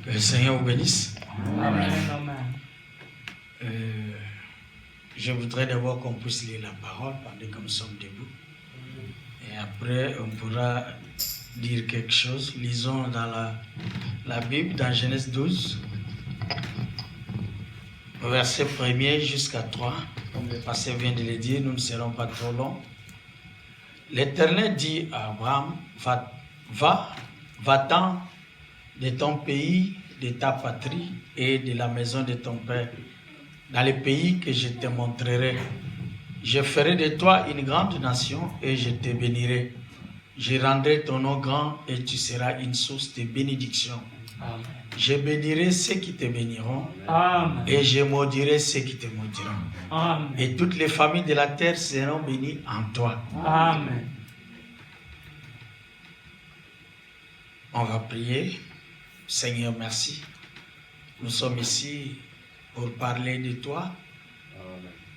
Que le Seigneur vous bénisse. Amen. Je voudrais d'abord qu'on puisse lire la parole pendant que nous sommes debout. Et après, on pourra dire quelque chose. Lisons dans la Bible, dans Genèse 12, verset 1er jusqu'à 3. Comme le pasteur vient de le dire, nous ne serons pas trop longs. L'Éternel dit à Abraham, va-t'en de ton pays, de ta patrie et de la maison de ton père, dans le pays que je te montrerai. Je ferai de toi une grande nation et je te bénirai. Je rendrai ton nom grand et tu seras une source de bénédiction. Amen. Je bénirai ceux qui te béniront. Amen. Et je maudirai ceux qui te maudiront. Amen. Et toutes les familles de la terre seront bénies en toi. Amen. On va prier. Seigneur, merci. Nous sommes ici pour parler de toi.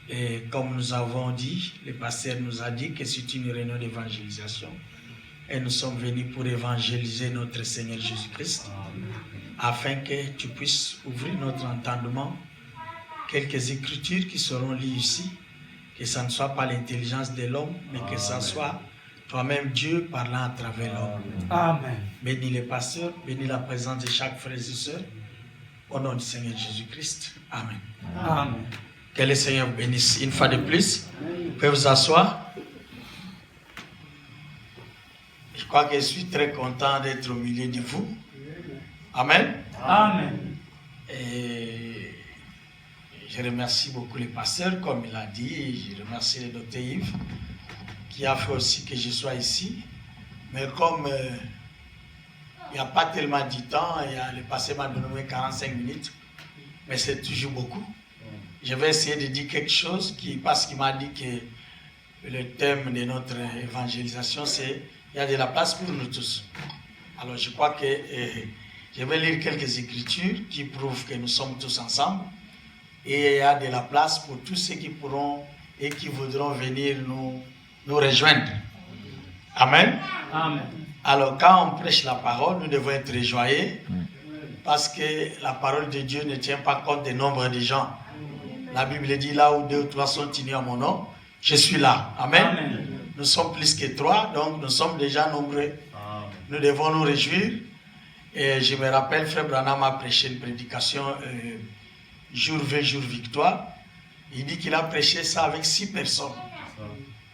Et comme nous avons dit, le pasteur nous a dit que c'est une réunion d'évangélisation. Et nous sommes venus pour évangéliser notre Seigneur Jésus-Christ. Afin que tu puisses ouvrir notre entendement. Quelques écritures qui seront lues ici. Que ça ne soit pas l'intelligence de l'homme, mais que ça soit toi-même Dieu parlant à travers l'homme. Amen. Bénis les pasteurs, bénis la présence de chaque frère et sœur. Au nom du Seigneur Jésus-Christ. Amen. Amen. Que le Seigneur vous bénisse une fois de plus. Vous pouvez vous asseoir. Je crois que je suis très content d'être au milieu de vous. Amen. Amen. Et je remercie beaucoup les pasteurs, comme il a dit. Je remercie le docteur Yves, qui a fait aussi que je sois ici. Mais comme il n'y a pas tellement de temps, le pasteur m'a donné 45 minutes, mais c'est toujours beaucoup. Je vais essayer de dire quelque chose parce qu'il m'a dit que le thème de notre évangélisation, c'est il y a de la place pour nous tous. Alors je crois que je vais lire quelques écritures qui prouvent que nous sommes tous ensemble et il y a de la place pour tous ceux qui pourront et qui voudront venir nous rejoindre. Amen. Amen. Alors quand on prêche la parole, nous devons être joyeux parce que la parole de Dieu ne tient pas compte du nombre de gens. La Bible dit là où 2 ou 3 sont unis à mon nom, je suis là. Amen. Amen. Nous sommes plus que 3, donc nous sommes déjà nombreux. Amen. Nous devons nous réjouir. Et je me rappelle, Frère Branham a prêché une prédication jour V, jour victoire. Il dit qu'il a prêché ça avec 6 personnes.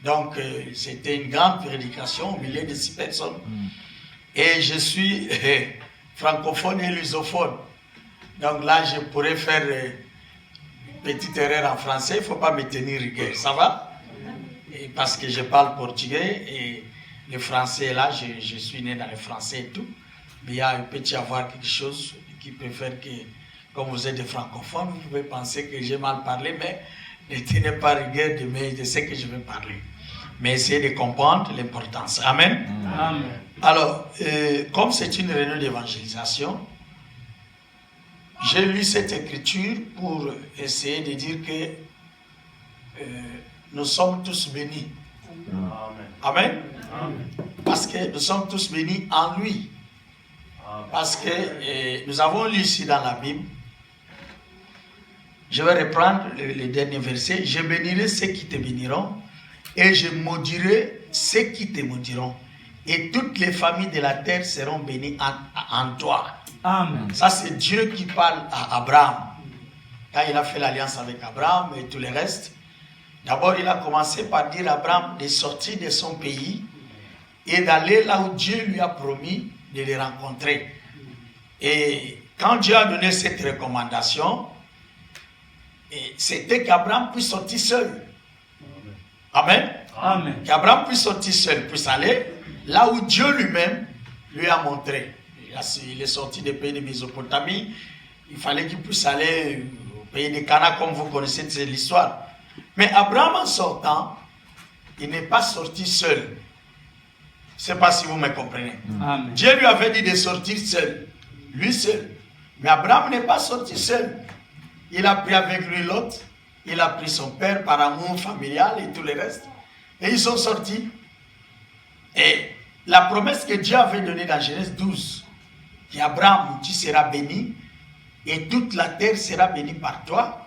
Donc c'était une grande prédication au milieu de 6 personnes. Et je suis francophone et lusophone. Donc là, je pourrais faire une petite erreur en français. Il ne faut pas me tenir rigueur. Ça va? Et parce que je parle portugais et le français, là, je suis né dans le français et tout. Mais il peut y avoir quelque chose qui peut faire que, comme vous êtes des francophones, vous pouvez penser que j'ai mal parlé, mais ne tenez pas rigueur de ce que je vais parler. Mais essayez de comprendre l'importance. Amen. Amen. Alors, comme c'est une réunion d'évangélisation, j'ai lu cette écriture pour essayer de dire que nous sommes tous bénis. Amen. Amen. Parce que nous sommes tous bénis en lui. Parce que nous avons lu ici dans la Bible, je vais reprendre le dernier verset, je bénirai ceux qui te béniront et je maudirai ceux qui te maudiront et toutes les familles de la terre seront bénies en toi. Amen. Ça c'est Dieu qui parle à Abraham. Quand il a fait l'alliance avec Abraham et tout le reste, d'abord il a commencé par dire à Abraham de sortir de son pays et d'aller là où Dieu lui a promis de les rencontrer. Et quand Dieu a donné cette recommandation, c'était qu'Abraham puisse sortir seul. Amen. Amen. Qu'Abraham puisse sortir seul, puisse aller là où Dieu lui-même lui a montré. Il est sorti des pays de Mésopotamie, il fallait qu'il puisse aller au pays de Canaan, comme vous connaissez l'histoire. Mais Abraham, en sortant, il n'est pas sorti seul. Je ne sais pas si vous me comprenez. Amen. Dieu lui avait dit de sortir seul, lui seul. Mais Abraham n'est pas sorti seul. Il a pris avec lui Lot, il a pris son père par amour familial et tout le reste. Et ils sont sortis. Et la promesse que Dieu avait donnée dans Genèse 12, qu'Abraham, tu seras béni et toute la terre sera bénie par toi.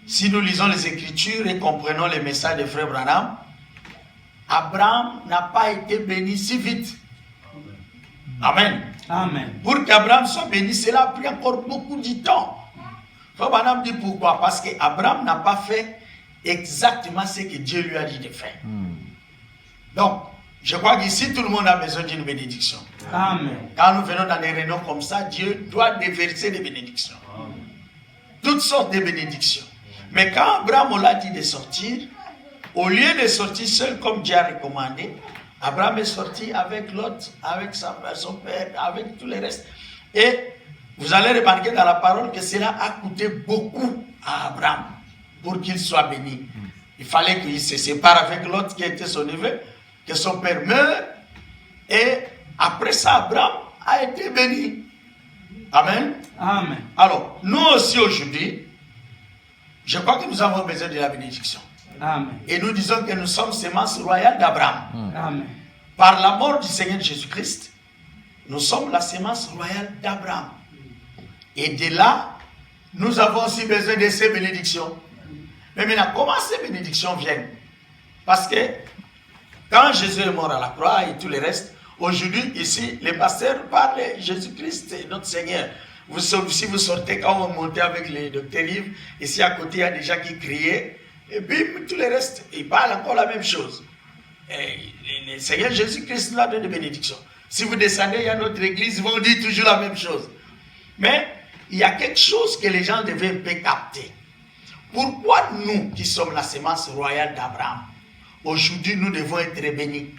Si nous lisons les Écritures et comprenons les messages de Frère Branham, Abraham n'a pas été béni si vite. Amen. Amen. Pour qu'Abraham soit béni, cela a pris encore beaucoup de temps. Frère Branham dit pourquoi? Parce qu'Abraham n'a pas fait exactement ce que Dieu lui a dit de faire. Donc, je crois qu'ici, tout le monde a besoin d'une bénédiction. Amen. Quand nous venons dans des réunions comme ça, Dieu doit déverser des bénédictions. Toutes sortes de bénédictions. Mais quand Abraham l'a dit de sortir, au lieu de sortir seul comme Dieu a recommandé, Abraham est sorti avec Lot, avec son père, avec tous les restes. Et vous allez remarquer dans la parole que cela a coûté beaucoup à Abraham pour qu'il soit béni. Il fallait qu'il se sépare avec Lot qui était son neveu, que son père meure. Et après ça, Abraham a été béni. Amen. Amen. Alors, nous aussi aujourd'hui, je crois que nous avons besoin de la bénédiction. Amen. Et nous disons que nous sommes semences royales d'Abraham. Amen. Par la mort du Seigneur Jésus-Christ, nous sommes la semence royale d'Abraham. Et de là, nous avons aussi besoin de ces bénédictions. Mais maintenant, comment ces bénédictions viennent? Parce que quand Jésus est mort à la croix et tout le reste, aujourd'hui, ici, les pasteurs parlent de Jésus-Christ, notre Seigneur. Si vous sortez, quand vous montez avec les docteurs Yves, ici à côté, il y a des gens qui criaient, et bim, tout le reste, ils parlent encore la même chose. Et le Seigneur Jésus-Christ nous a donné des bénédictions. Si vous descendez, il y a notre église, ils vont dire toujours la même chose. Mais il y a quelque chose que les gens devaient un peu capter. Pourquoi nous, qui sommes la semence royale d'Abraham, aujourd'hui nous devons être bénis?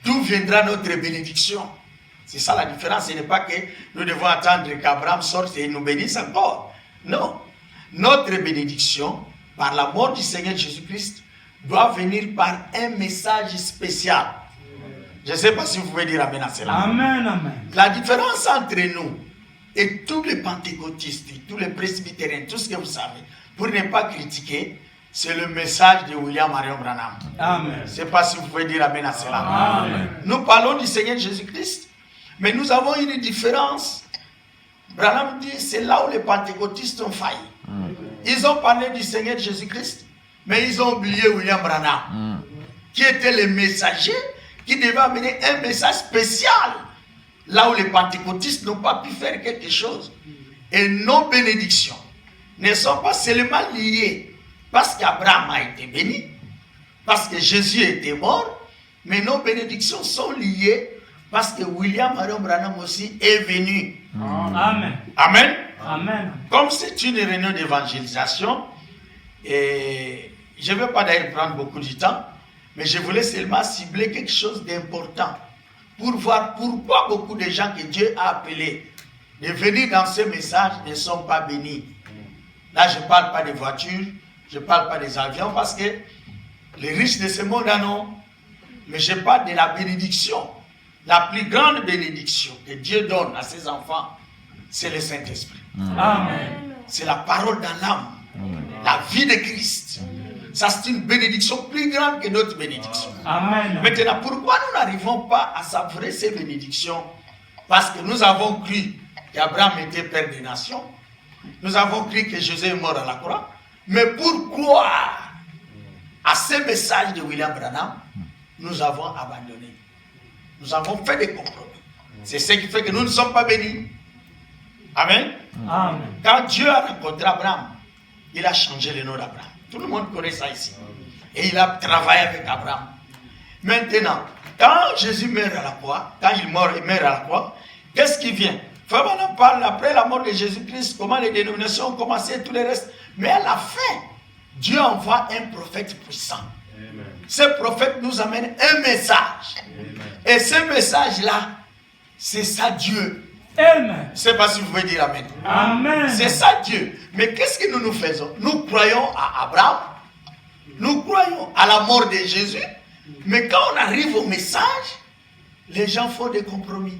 D'où viendra notre bénédiction? C'est ça la différence. Ce n'est pas que nous devons attendre qu'Abraham sorte et nous bénisse encore. Non. Notre bénédiction, par la mort du Seigneur Jésus-Christ, doit venir par un message spécial. Je ne sais pas si vous pouvez dire amen à cela. Amen. Amen. La différence entre nous et tous les pentecôtistes, tous les presbytériens, tout ce que vous savez, pour ne pas critiquer, c'est le message de William Marion Branham. Amen. Je ne sais pas si vous pouvez dire amen à cela. Amen. Nous parlons du Seigneur Jésus-Christ, mais nous avons une différence. Branham dit, c'est là où les pentecôtistes ont failli. Ils ont parlé du Seigneur Jésus-Christ, mais ils ont oublié William Branham, qui était le messager, qui devait amener un message spécial, là où les pentecôtistes n'ont pas pu faire quelque chose. Et nos bénédictions ne sont pas seulement liées parce qu'Abraham a été béni, parce que Jésus était mort, mais nos bénédictions sont liées parce que William Marion Branham aussi est venu. Amen. Amen. Amen. Comme c'est une réunion d'évangélisation, et je ne veux pas d'ailleurs prendre beaucoup de temps, mais je voulais seulement cibler quelque chose d'important pour voir pourquoi beaucoup de gens que Dieu a appelés de venir dans ce message ne sont pas bénis. Là, je ne parle pas des voitures, je ne parle pas des avions, parce que les riches de ce monde en ont, mais je parle de la bénédiction. La plus grande bénédiction que Dieu donne à ses enfants, c'est le Saint-Esprit. Amen. C'est la parole dans l'âme, la vie de Christ. Ça, c'est une bénédiction plus grande que d'autres bénédictions. Amen. Maintenant, pourquoi nous n'arrivons pas à savourer ces bénédictions? Parce que nous avons cru qu'Abraham était père des nations. Nous avons cru que Jésus est mort à la croix. Mais pourquoi, à ce message de William Branham, nous avons abandonné? Nous avons fait des compromis. C'est ce qui fait que nous ne sommes pas bénis. Amen. Amen. Quand Dieu a rencontré Abraham, il a changé le nom d'Abraham. Tout le monde connaît ça ici. Et il a travaillé avec Abraham. Maintenant, quand Jésus meurt à la croix, quand il meurt à la croix, qu'est-ce qui vient? Frère, on en parle après la mort de Jésus-Christ, comment les dénominations ont commencé et tout le reste. Mais à la fin, Dieu envoie un prophète puissant. Amen. Ce prophète nous amène un message. Amen. Et ce message-là, c'est ça Dieu. Amen. Je ne sais pas si vous pouvez dire Amen. Amen. C'est ça Dieu. Mais qu'est-ce que nous faisons? Nous croyons à Abraham. Nous croyons à la mort de Jésus. Mais quand on arrive au message, les gens font des compromis.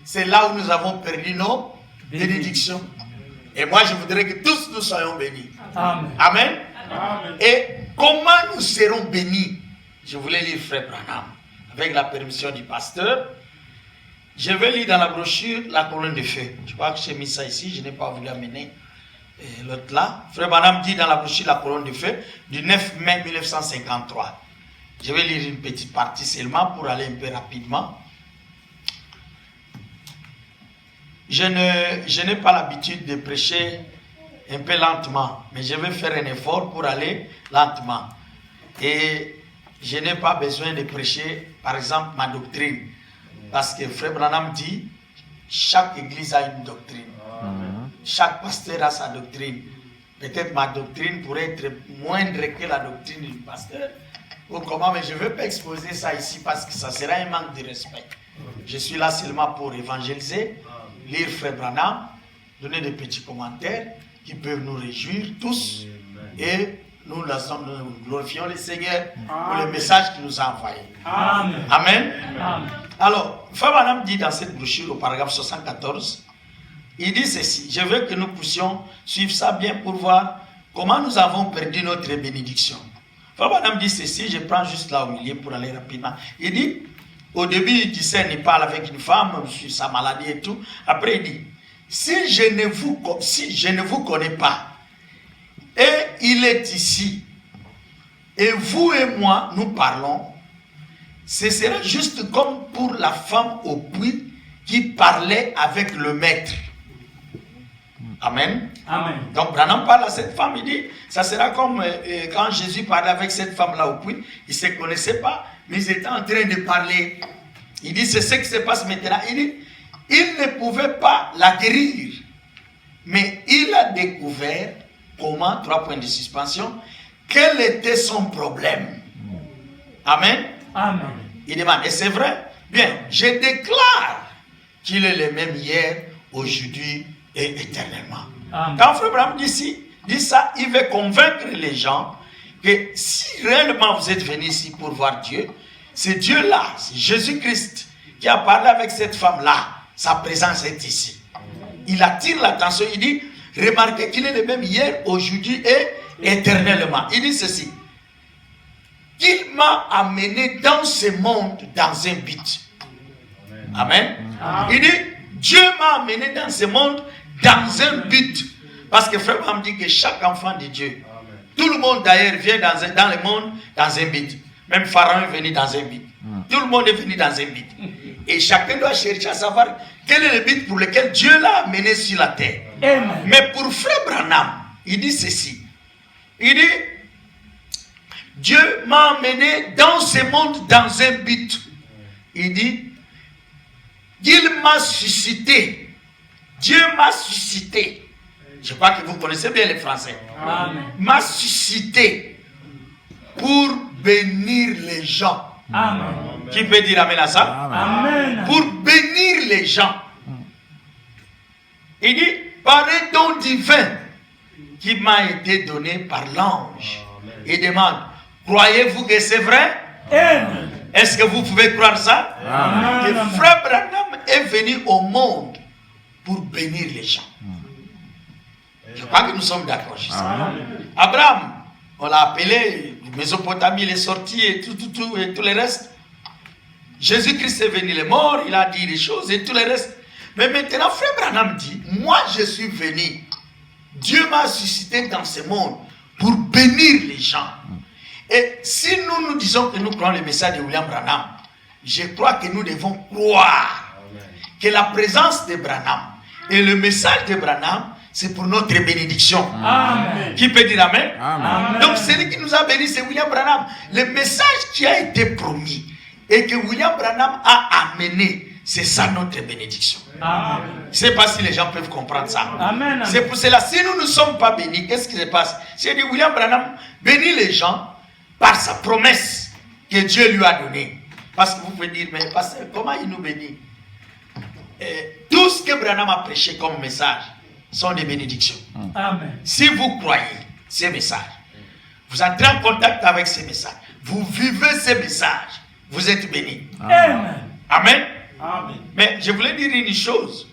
C'est là où nous avons perdu nos bénédictions. Et moi, je voudrais que tous nous soyons bénis. Amen. Amen. Amen. Et comment nous serons bénis? Je voulais lire Frère Branham avec la permission du pasteur. Je vais lire dans la brochure la colonne de feu. Je crois que j'ai mis ça ici, je n'ai pas voulu amener l'autre là. Frère Branham dit dans la brochure la colonne de feu du 9 mai 1953. Je vais lire une petite partie seulement pour aller un peu rapidement. Je n'ai pas l'habitude de prêcher un peu lentement, mais je vais faire un effort pour aller lentement. Et je n'ai pas besoin de prêcher, par exemple, ma doctrine. Parce que Frère Branham dit, chaque église a une doctrine. Chaque pasteur a sa doctrine. Peut-être ma doctrine pourrait être moindre que la doctrine du pasteur. Ou comment, mais je ne veux pas exposer ça ici parce que ça sera un manque de respect. Je suis là seulement pour évangéliser, lire Frère Branham, donner des petits commentaires qui peuvent nous réjouir tous. Et nous glorifions le Seigneur pour le message qu'il nous a envoyé. Amen. Amen. Amen. Alors, Frère Branham dit dans cette brochure au paragraphe 74, il dit ceci: je veux que nous puissions suivre ça bien pour voir comment nous avons perdu notre bénédiction. Frère Branham dit ceci, je prends juste là au milieu pour aller rapidement. Il dit, au début il discerne, il parle avec une femme sur sa maladie et tout. Après il dit, si je ne vous connais pas, et il est ici, et vous et moi nous parlons, ce sera juste comme pour la femme au puits qui parlait avec le maître. Amen. Amen. Donc Branham parle à cette femme, il dit, ça sera comme quand Jésus parlait avec cette femme-là au puits, ils ne se connaissaient pas, mais ils étaient en train de parler. Il dit, c'est ce qui se passe maintenant. Il dit, il ne pouvait pas la guérir, mais il a découvert comment, 3 points de suspension, quel était son problème. Amen. Amen. Il demande, et c'est vrai? Bien, je déclare qu'il est le même hier, aujourd'hui et éternellement. Amen. Quand Frère Branham dit ça, il veut convaincre les gens que si réellement vous êtes venus ici pour voir Dieu, c'est Dieu-là, c'est Jésus-Christ qui a parlé avec cette femme-là. Sa présence est ici. Il attire l'attention, il dit, remarquez qu'il est le même hier, aujourd'hui et éternellement. Il dit ceci: qu'il m'a amené dans ce monde dans un but. Amen. Amen. Il dit, Dieu m'a amené dans ce monde dans un but. Parce que Frère Branham dit que chaque enfant de Dieu, tout le monde d'ailleurs vient dans le monde dans un but. Même Pharaon est venu dans un but. Tout le monde est venu dans un but. Et chacun doit chercher à savoir quel est le but pour lequel Dieu l'a amené sur la terre. Amen. Mais pour Frère Branham, il dit ceci. Il dit, Dieu m'a amené dans ce monde dans un but. Il dit, il m'a suscité. Dieu m'a suscité. Je crois que vous connaissez bien les Français. Amen. M'a suscité pour bénir les gens. Amen. Qui peut dire amen à ça? Amen. Pour bénir les gens. Il dit, par un don divin qui m'a été donné par l'ange. Il demande, croyez-vous que c'est vrai? Amen. Est-ce que vous pouvez croire ça? Amen. Que Frère Branham est venu au monde pour bénir les gens. Je crois que nous sommes d'accord. Abraham, on l'a appelé, Mésopotamie, il est sorti et tout et tout le reste. Jésus-Christ est venu, il est mort, il a dit des choses et tout le reste. Mais maintenant, Frère Branham dit, moi je suis venu, Dieu m'a suscité dans ce monde pour bénir les gens. Et si nous disons que nous croyons le message de William Branham, je crois que nous devons croire que la présence de Branham et le message de Branham, c'est pour notre bénédiction. Amen. Qui peut dire amen? Amen. Donc celui qui nous a bénis, c'est William Branham. Le message qui a été promis et que William Branham a amené, c'est ça notre bénédiction. Amen. Je ne sais pas si les gens peuvent comprendre ça. Amen. C'est pour cela, si nous ne sommes pas bénis, qu'est-ce qui se passe? C'est dit William Branham bénit les gens par sa promesse que Dieu lui a donnée. Parce que vous pouvez dire, mais pasteur, comment il nous bénit? Tout ce que Branham a prêché comme message sont des bénédictions. Amen. Si vous croyez ces messages, vous entrez en contact avec ces messages, vous vivez ces messages, vous êtes bénis. Amen. Amen. Amen. Mais je voulais dire une chose.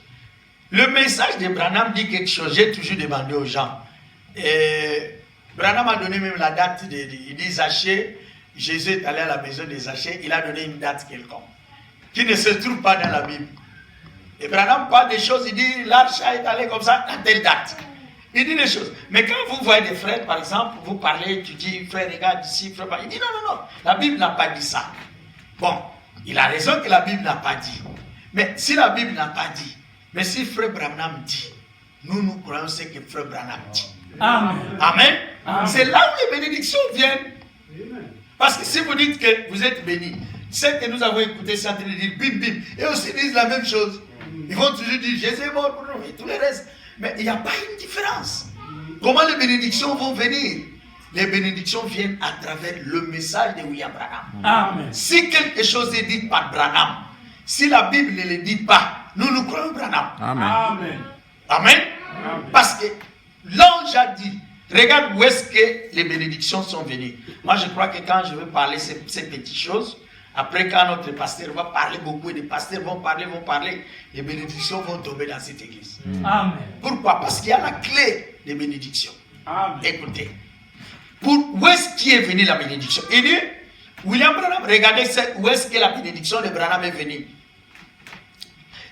Le message de Branham dit quelque chose. J'ai toujours demandé aux gens. Branham a donné même la date. Il dit Zachée. Jésus est allé à la maison de Zachée. Il a donné une date quelconque qui ne se trouve pas dans la Bible. Et Branham parle des choses, il dit l'arche est allée comme ça à telle date. Il dit des choses. Mais quand vous voyez des frères, par exemple, vous parlez, tu dis frère, regarde ici, frère, il dit non. La Bible n'a pas dit ça. Bon, il a raison que la Bible n'a pas dit. Mais si la Bible n'a pas dit, mais si frère Branham dit, nous croyons ce que frère Branham dit. Amen. Amen. Amen. C'est là où les bénédictions viennent. Parce que si vous dites que vous êtes bénis, ceux que nous avons écoutés sont en train de dire bim bim, et aussi disent la même chose. Ils vont toujours dire Jésus est mort pour nous et tout le reste. Mais il n'y a pas une différence. Comment les bénédictions vont venir? Les bénédictions viennent à travers le message de William Branham. Amen. Si quelque chose est dit par Branham, si la Bible ne le dit pas, nous croyons Branham. Amen. Amen. Amen. Parce que l'ange a dit, regarde où est-ce que les bénédictions sont venues. Moi je crois que quand je vais parler ces petites choses, après quand notre pasteur va parler beaucoup et les pasteurs vont parler, les bénédictions vont tomber dans cette église. Amen. Pourquoi? Parce qu'il y a la clé des bénédictions. Amen. Écoutez, où est-ce qui est venue la bénédiction? Il dit, William Branham, regardez où est-ce que la bénédiction de Branham est venue.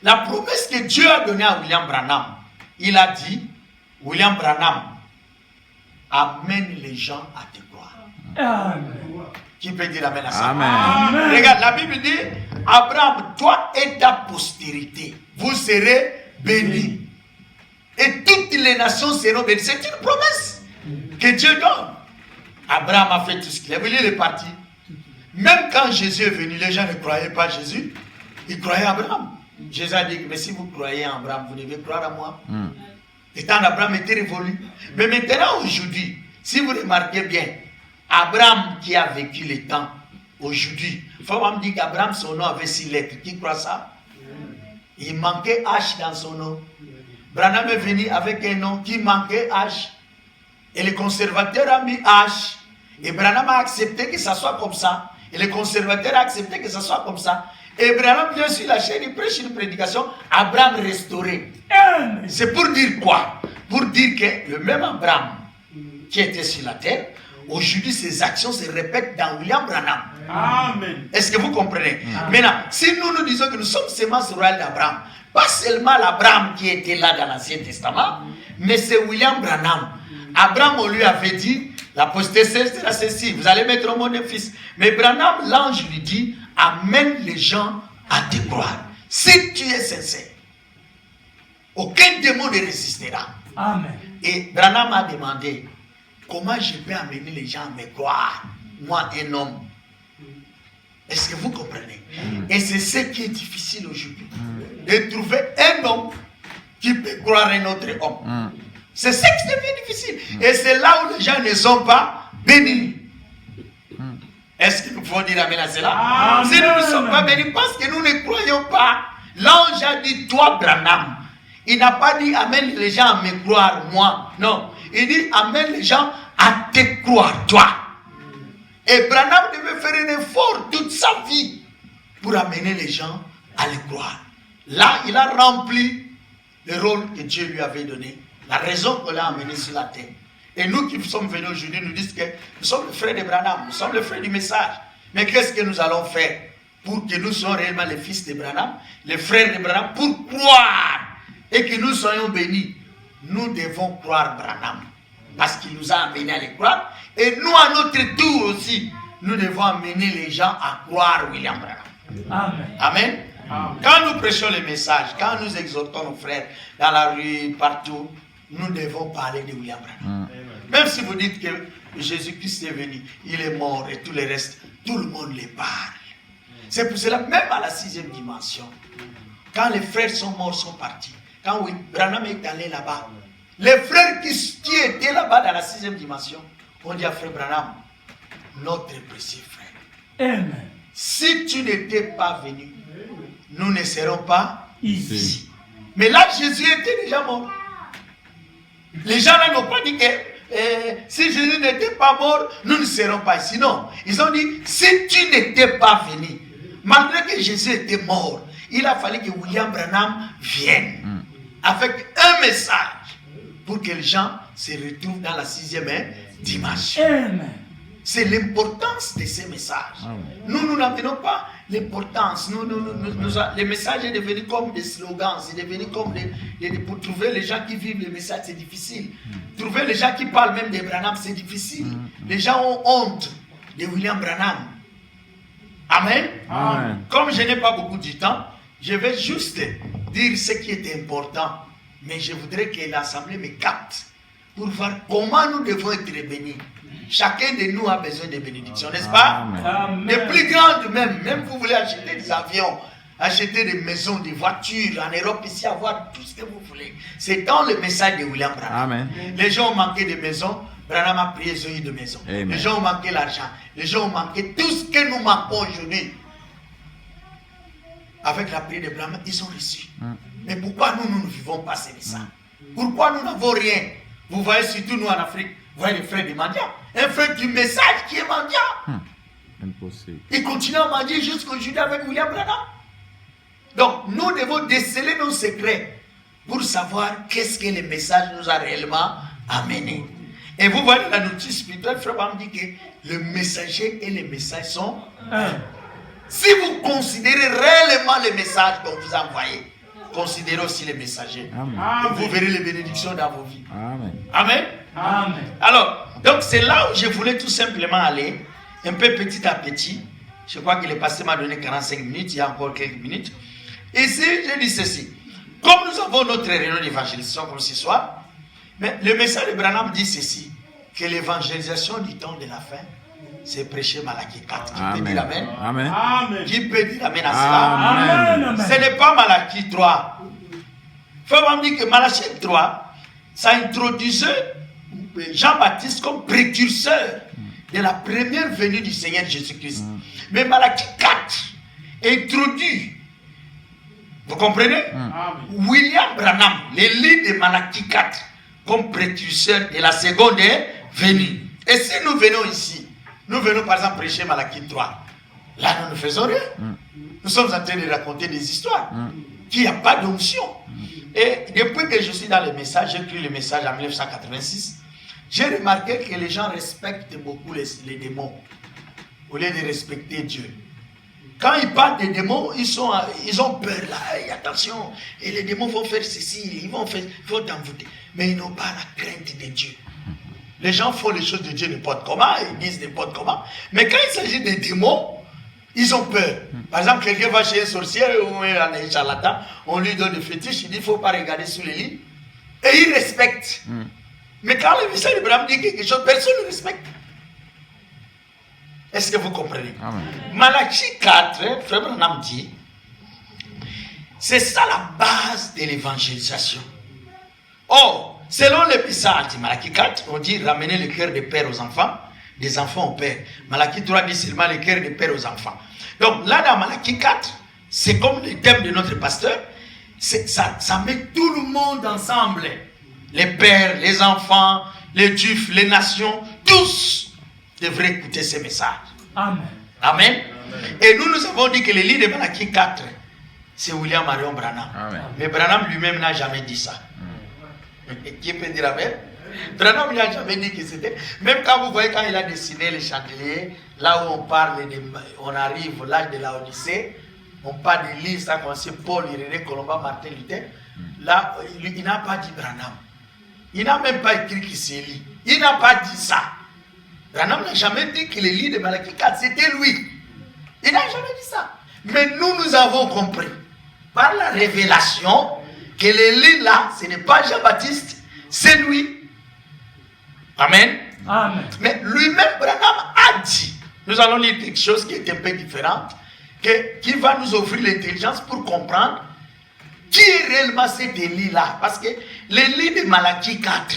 La promesse que Dieu a donnée à William Branham, il a dit, William Branham, amène les gens à te croire. Amen. Qui peut dire amen à ça? Amen. Amen. Regarde, la Bible dit, Abraham, toi et ta postérité, vous serez bénis. Et toutes les nations seront bénies. C'est une promesse que Dieu donne. Abraham a fait tout ce qu'il a voulu, il est parti. Même quand Jésus est venu, les gens ne croyaient pas Jésus, ils croyaient Abraham. Jésus a dit, mais si vous croyez en Abraham, vous devez croire à moi. Le temps d'Abraham était révolu. Mais maintenant, aujourd'hui, si vous remarquez bien, Abraham qui a vécu le temps, aujourd'hui, il faut me dire qu'Abraham, son nom avait 6 lettres. Qui croit ça? Il manquait H dans son nom. Branham est venu avec un nom qui manquait H. Et le conservateur a mis H. Et Branham a accepté que ça soit comme ça. Et le conservateur a accepté que ça soit comme ça. Et Branham vient sur la chaîne, il prêche une prédication, Abraham restauré. Amen. C'est pour dire quoi? Pour dire que le même Abraham qui était sur la terre, aujourd'hui ses actions se répètent dans William Branham. Amen. Est-ce que vous comprenez? Maintenant, si nous disons que nous sommes semences royales d'Abraham, pas seulement l'Abraham qui était là dans l'Ancien Testament, mais c'est William Branham. Abraham, on lui avait dit, la postérité sera ceci, vous allez mettre au monde un fils. Mais Branham, l'ange lui dit, amène les gens à te croire. Si tu es sincère, aucun démon ne résistera. Amen. Et Branham a demandé, comment je peux amener les gens à me croire, moi un homme? Est-ce que vous comprenez? Et c'est ce qui est difficile aujourd'hui, de trouver un homme qui peut croire un autre homme. C'est ce qui devient difficile. Et c'est là où les gens ne sont pas bénis. Est-ce que nous pouvons dire amen à cela? Amen. Si nous ne sommes pas bénis, parce que nous ne croyons pas, l'ange a dit, toi Branham. Il n'a pas dit amène les gens à me croire, moi. Non. Il dit amène les gens à te croire, toi. Et Branham devait faire un effort toute sa vie pour amener les gens à le croire. Là, il a rempli le rôle que Dieu lui avait donné. La raison qu'on l'a amené sur la terre. Et nous qui sommes venus aujourd'hui, nous disons que nous sommes les frères de Branham, nous sommes les frères du message. Mais qu'est-ce que nous allons faire pour que nous soyons réellement les fils de Branham, les frères de Branham, pour croire et que nous soyons bénis? Nous devons croire Branham parce qu'il nous a amenés à les croire. Et nous, à notre tour aussi, nous devons amener les gens à croire William Branham. Amen. Amen. Amen. Quand nous prêchons le message, quand nous exhortons nos frères dans la rue, partout, nous devons parler de William Branham. Même si vous dites que Jésus-Christ est venu, il est mort et tout le reste, tout le monde les parle. C'est pour cela, même à la 6e dimension, quand les frères sont morts, sont partis, quand Branham est allé là-bas, les frères qui étaient là-bas dans la 6e dimension, ont dit à frère Branham, notre précieux frère, Amen. si tu n'étais pas venu, nous ne serons pas Ici. Mais là, Jésus était déjà mort. Les gens là n'ont pas dit que si Jésus n'était pas mort, nous ne serons pas ici. Non, ils ont dit, si tu n'étais pas venu, malgré que Jésus était mort, il a fallu que William Branham vienne avec un message pour que les gens se retrouvent dans la 6e dimension. Amen. C'est l'importance de ces messages. Nous n'amenons pas l'importance. Le message est devenu comme des slogans, c'est devenu comme pour trouver les gens qui vivent le message, c'est difficile. Trouver les gens qui parlent même de Branham, c'est difficile. Les gens ont honte de William Branham. Amen. Amen. Comme je n'ai pas beaucoup de temps, je vais juste dire ce qui est important. Mais je voudrais que l'Assemblée me capte pour voir comment nous devons être bénis. Chacun de nous a besoin de bénédictions, n'est-ce pas? Amen. Les plus grandes même vous voulez acheter des avions, acheter des maisons, des voitures, en Europe ici, avoir tout ce que vous voulez. C'est dans le message de William Branham. Amen. Les gens ont manqué de maisons, Branham a prié, ils ont eu de maisons. Amen. Les gens ont manqué l'argent, les gens ont manqué tout ce que nous manquons aujourd'hui. Avec la prière de Branham, ils ont reçu. Mais pourquoi nous ne vivons pas ces messages? Pourquoi nous n'avons rien? Vous voyez, surtout nous en Afrique, vous voyez les frères des mendiants. Un frère du message qui est mendiant. Impossible. Il continue à mendier jusqu'aujourd'hui avec William Branham. Donc, nous devons déceler nos secrets pour savoir qu'est-ce que le message nous a réellement amené. Et vous voyez la notice spirituelle, frère Branham dit que le messager et les messages sont un. Si vous considérez réellement le message qu'on vous a envoyé, considérez aussi les messagers. Amen. Et vous verrez les bénédictions dans vos vies. Amen. Amen. Amen. Alors, donc c'est là où je voulais tout simplement aller, un peu petit à petit. Je crois que le pasteur m'a donné 45 minutes, il y a encore quelques minutes. Ici, je dis ceci. Comme nous avons notre réunion d'évangélisation comme ce soir, mais le message de Branham dit ceci, que l'évangélisation du temps de la fin, c'est prêcher Malachie 4. Qui peut dire Amen? Amen. Amen. Qui peut dire Amen à cela? Amen. Amen. Ce n'est pas Malachie 3. Faut me dire que Malachie 3, ça introduisait Jean-Baptiste comme précurseur de la première venue du Seigneur Jésus-Christ. Mais Malachie 4 introduit, vous comprenez? Amen. William Branham, le livre de Malachie 4, comme précurseur de la seconde venue. Et si nous venons ici, nous venons par exemple prêcher Malachie 3, là nous ne faisons rien. Nous sommes en train de raconter des histoires, qu'il n'y a pas d'onction. Et depuis que je suis dans le message, j'ai écrit le message en 1986, j'ai remarqué que les gens respectent beaucoup les démons, au lieu de respecter Dieu. Quand ils parlent des démons, ils ont peur là, et attention, et les démons vont faire ceci, ils vont t'envoûter. Mais ils n'ont pas la crainte de Dieu. Les gens font les choses de Dieu n'importe comment, ils disent n'importe comment. Mais quand il s'agit des démons, ils ont peur. Par exemple, quelqu'un va chez un sorcier ou un charlatan, on lui donne des fétiches, il dit il ne faut pas regarder sous les lits. Et il respecte. Mais quand le message d'Abraham dit quelque chose, personne ne respecte. Est-ce que vous comprenez? Amen. Malachie 4, Frère Branham dit, c'est ça la base de l'évangélisation. Or, selon le message de Malachie 4, on dit ramener le cœur des pères aux enfants, des enfants au père. Malachie 3 dit seulement le cœur des pères aux enfants. Donc là, dans Malachie 4, c'est comme le thème de notre pasteur, ça met tout le monde ensemble. Les pères, les enfants, les juifs, les nations, tous devraient écouter ces messages. Amen. Amen. Et nous avons dit que le livre de Malachie 4, c'est William Marion Branham. Amen. Mais Branham lui-même n'a jamais dit ça. Qui peut dire Amen? Branham n'a jamais dit que c'était. Même quand vous voyez, quand il a dessiné les chandeliers, là où on parle, on arrive au l'âge de la Odyssée, on parle des livres, ça commence Paul, Irénée, Colomba, Martin Luther. Là, il n'a pas dit Branham. Il n'a même pas écrit qu'il s'est lu. Il n'a pas dit ça. Branham n'a jamais dit que le livre de Malachie 4, c'était lui. Il n'a jamais dit ça. Mais nous avons compris, par la révélation, que le livre là, ce n'est pas Jean-Baptiste, c'est lui. Amen. Amen. Mais lui-même, Branham a dit, nous allons lire quelque chose qui est un peu différent, qui va nous offrir l'intelligence pour comprendre qui est réellement cet Élie-là. Parce que l'Élie de Malachie 4,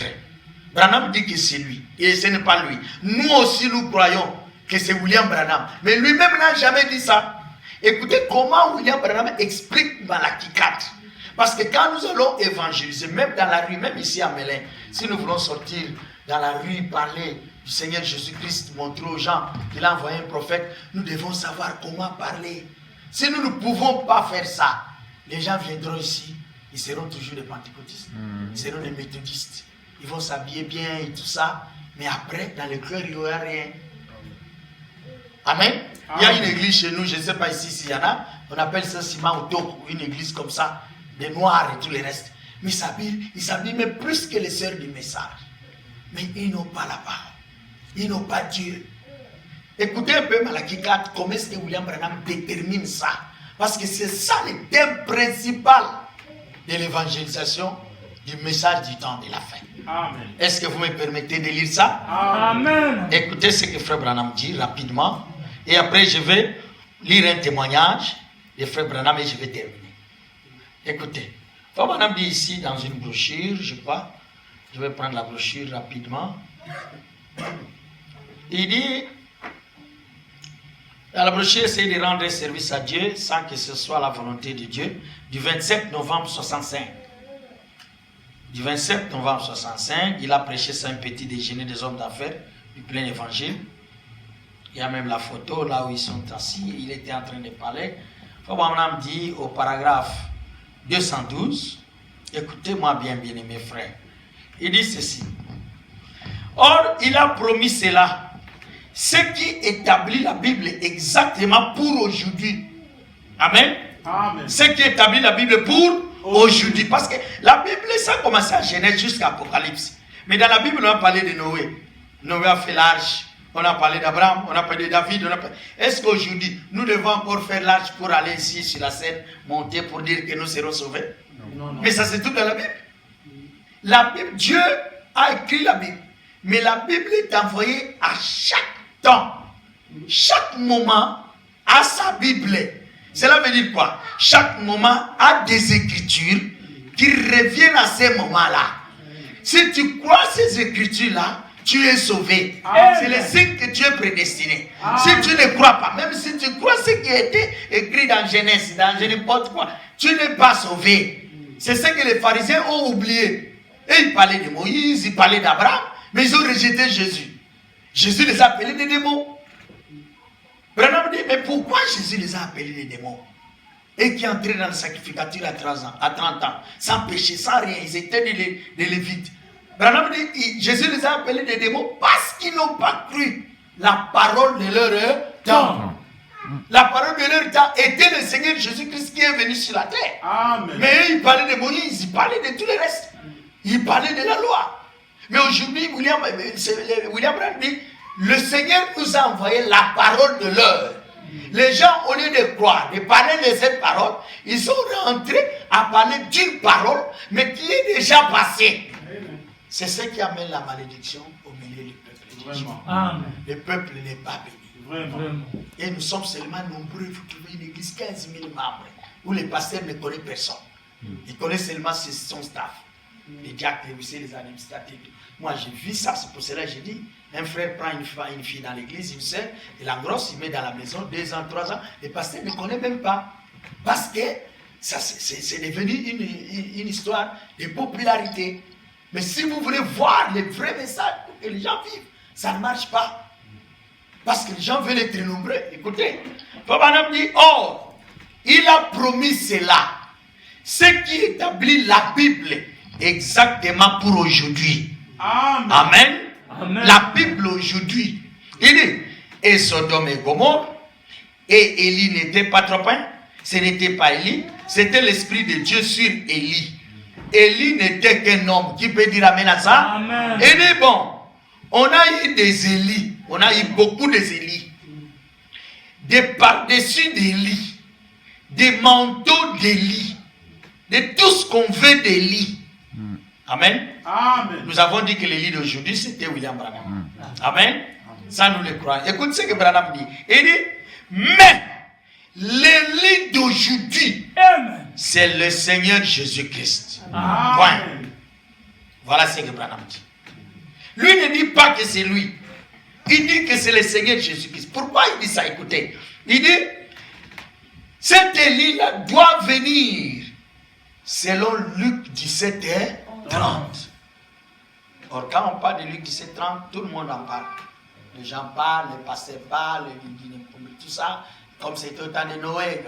Branham dit que c'est lui. Et ce n'est pas lui. Nous aussi, nous croyons que c'est William Branham. Mais lui-même n'a jamais dit ça. Écoutez comment William Branham explique Malachie 4. Parce que quand nous allons évangéliser, même dans la rue, même ici à Mélin, si nous voulons sortir dans la rue, parler du Seigneur Jésus-Christ, montrer aux gens qu'il a envoyé un prophète, nous devons savoir comment parler. Si nous ne pouvons pas faire ça, les gens viendront ici, ils seront toujours des pentecôtistes, ils seront des méthodistes, ils vont s'habiller bien et tout ça, mais après, dans le cœur, il n'y aura rien. Amen. Il y a une église chez nous, je ne sais pas ici s'il y en a, on appelle ça Sima Otok, une église comme ça, des noirs et tout le reste. Mais ils s'habillent même plus que les sœurs du message. Mais ils n'ont pas la parole. Ils n'ont pas Dieu. Écoutez un peu Malachie 4, comment est-ce que William Branham détermine ça? Parce que c'est ça le thème principal de l'évangélisation du message du temps de la fin. Amen. Est-ce que vous me permettez de lire ça? Amen. Écoutez ce que Frère Branham dit rapidement. Et après, je vais lire un témoignage de Frère Branham et je vais terminer. Écoutez. Frère Branham dit ici dans une brochure, je crois. Je vais prendre la brochure rapidement. Il dit, dans la brochure, essaye de rendre service à Dieu sans que ce soit la volonté de Dieu, du 27 novembre 65. Du 27 novembre 65, il a prêché ça un petit déjeuner des hommes d'affaires du plein évangile. Il y a même la photo là où ils sont assis, il était en train de parler. Frère Branham dit au paragraphe 212, écoutez-moi bien, bien-aimés frères. Il dit ceci. Or, il a promis cela, ce qui établit la Bible exactement pour aujourd'hui. Amen. Amen. Ce qui établit la Bible pour aujourd'hui. Parce que la Bible, ça a commencé à Genèse jusqu'à Apocalypse. Mais dans la Bible, on a parlé de Noé. Noé a fait l'arche. On a parlé d'Abraham, on a parlé de David. Est-ce qu'aujourd'hui, nous devons encore faire l'arche pour aller ici sur la scène, monter pour dire que nous serons sauvés? Non. Mais ça, c'est tout dans la Bible. La Bible, Dieu a écrit la Bible. Mais la Bible est envoyée à chaque temps. Chaque moment a sa Bible. Cela veut dire quoi? Chaque moment a des écritures qui reviennent à ces moments-là. Si tu crois ces écritures-là, tu es sauvé. C'est le signe que tu es prédestiné. Si tu ne crois pas, même si tu crois ce qui a été écrit dans Genèse, dans n'importe quoi, tu n'es pas sauvé. C'est ce que les pharisiens ont oublié. Et ils parlaient de Moïse, ils parlaient d'Abraham, mais ils ont rejeté Jésus. Jésus les a appelés des démons. Branham dit, mais pourquoi Jésus les a appelés des démons? Et qui entraient dans le sacrificature à 30 ans, sans péché, sans rien, ils étaient des Lévites. Branham dit, Jésus les a appelés des démons parce qu'ils n'ont pas cru la parole de leur temps. La parole de leur temps était le Seigneur Jésus-Christ qui est venu sur la terre. Amen. Mais ils parlaient de Moïse, ils parlaient de tout le reste. Ils parlaient de la loi. Mais aujourd'hui, William Branham dit, le Seigneur nous a envoyé la parole de l'heure. Les gens, au lieu de croire, de parler de cette parole, ils sont rentrés à parler d'une parole, mais qui est déjà passée. C'est ce qui amène la malédiction au milieu du peuple. Amen. Le peuple n'est pas béni. Vraiment. Et nous sommes seulement nombreux. Vous trouvez une église 15 000 membres où les pasteurs ne connaissent personne. Ils connaissent seulement son staff. Les diacres, les administrateurs. Moi, j'ai vu ça. C'est pour cela que j'ai dit, un frère prend une fille dans l'église, une sœur, il l'engrosse, il met dans la maison, 2 ans, 3 ans. Les pasteurs ne connaissent même pas. Parce que c'est devenu une histoire de popularité. Mais si vous voulez voir les vrais messages pour que les gens vivent, ça ne marche pas. Parce que les gens veulent être nombreux. Écoutez, Papa dit, oh, il a promis cela. Ce qui établit la Bible exactement pour aujourd'hui. Amen. Amen. Amen. La Bible aujourd'hui. Il dit, et Sodome et Gomorrhe, et Élie n'était pas trop un, ce n'était pas Élie, c'était l'Esprit de Dieu sur Élie. Élie n'était qu'un homme. Qui peut dire amen à ça? Amen. Et dit, bon, on a eu des Élie, on a eu beaucoup des Élie, des par-dessus d'Élie, des manteaux d'Élie, de tout ce qu'on veut d'Élie. Amen. Amen. Nous avons dit que l'Élie d'aujourd'hui, c'était William Branham. Amen. Ça, nous le croyons. Écoute ce que Branham dit. Il dit, mais l'Élie d'aujourd'hui, c'est le Seigneur Jésus-Christ. Point. Voilà ce que Branham dit. Lui ne dit pas que c'est lui. Il dit que c'est le Seigneur Jésus-Christ. Pourquoi il dit ça? Écoutez. Il dit, cet Élie-là doit venir selon Luc 17:30. Or, quand on parle de Luc 17:30, tout le monde en parle. Les gens parlent, les pasteurs parlent, tout ça. Comme c'était au temps de Noé,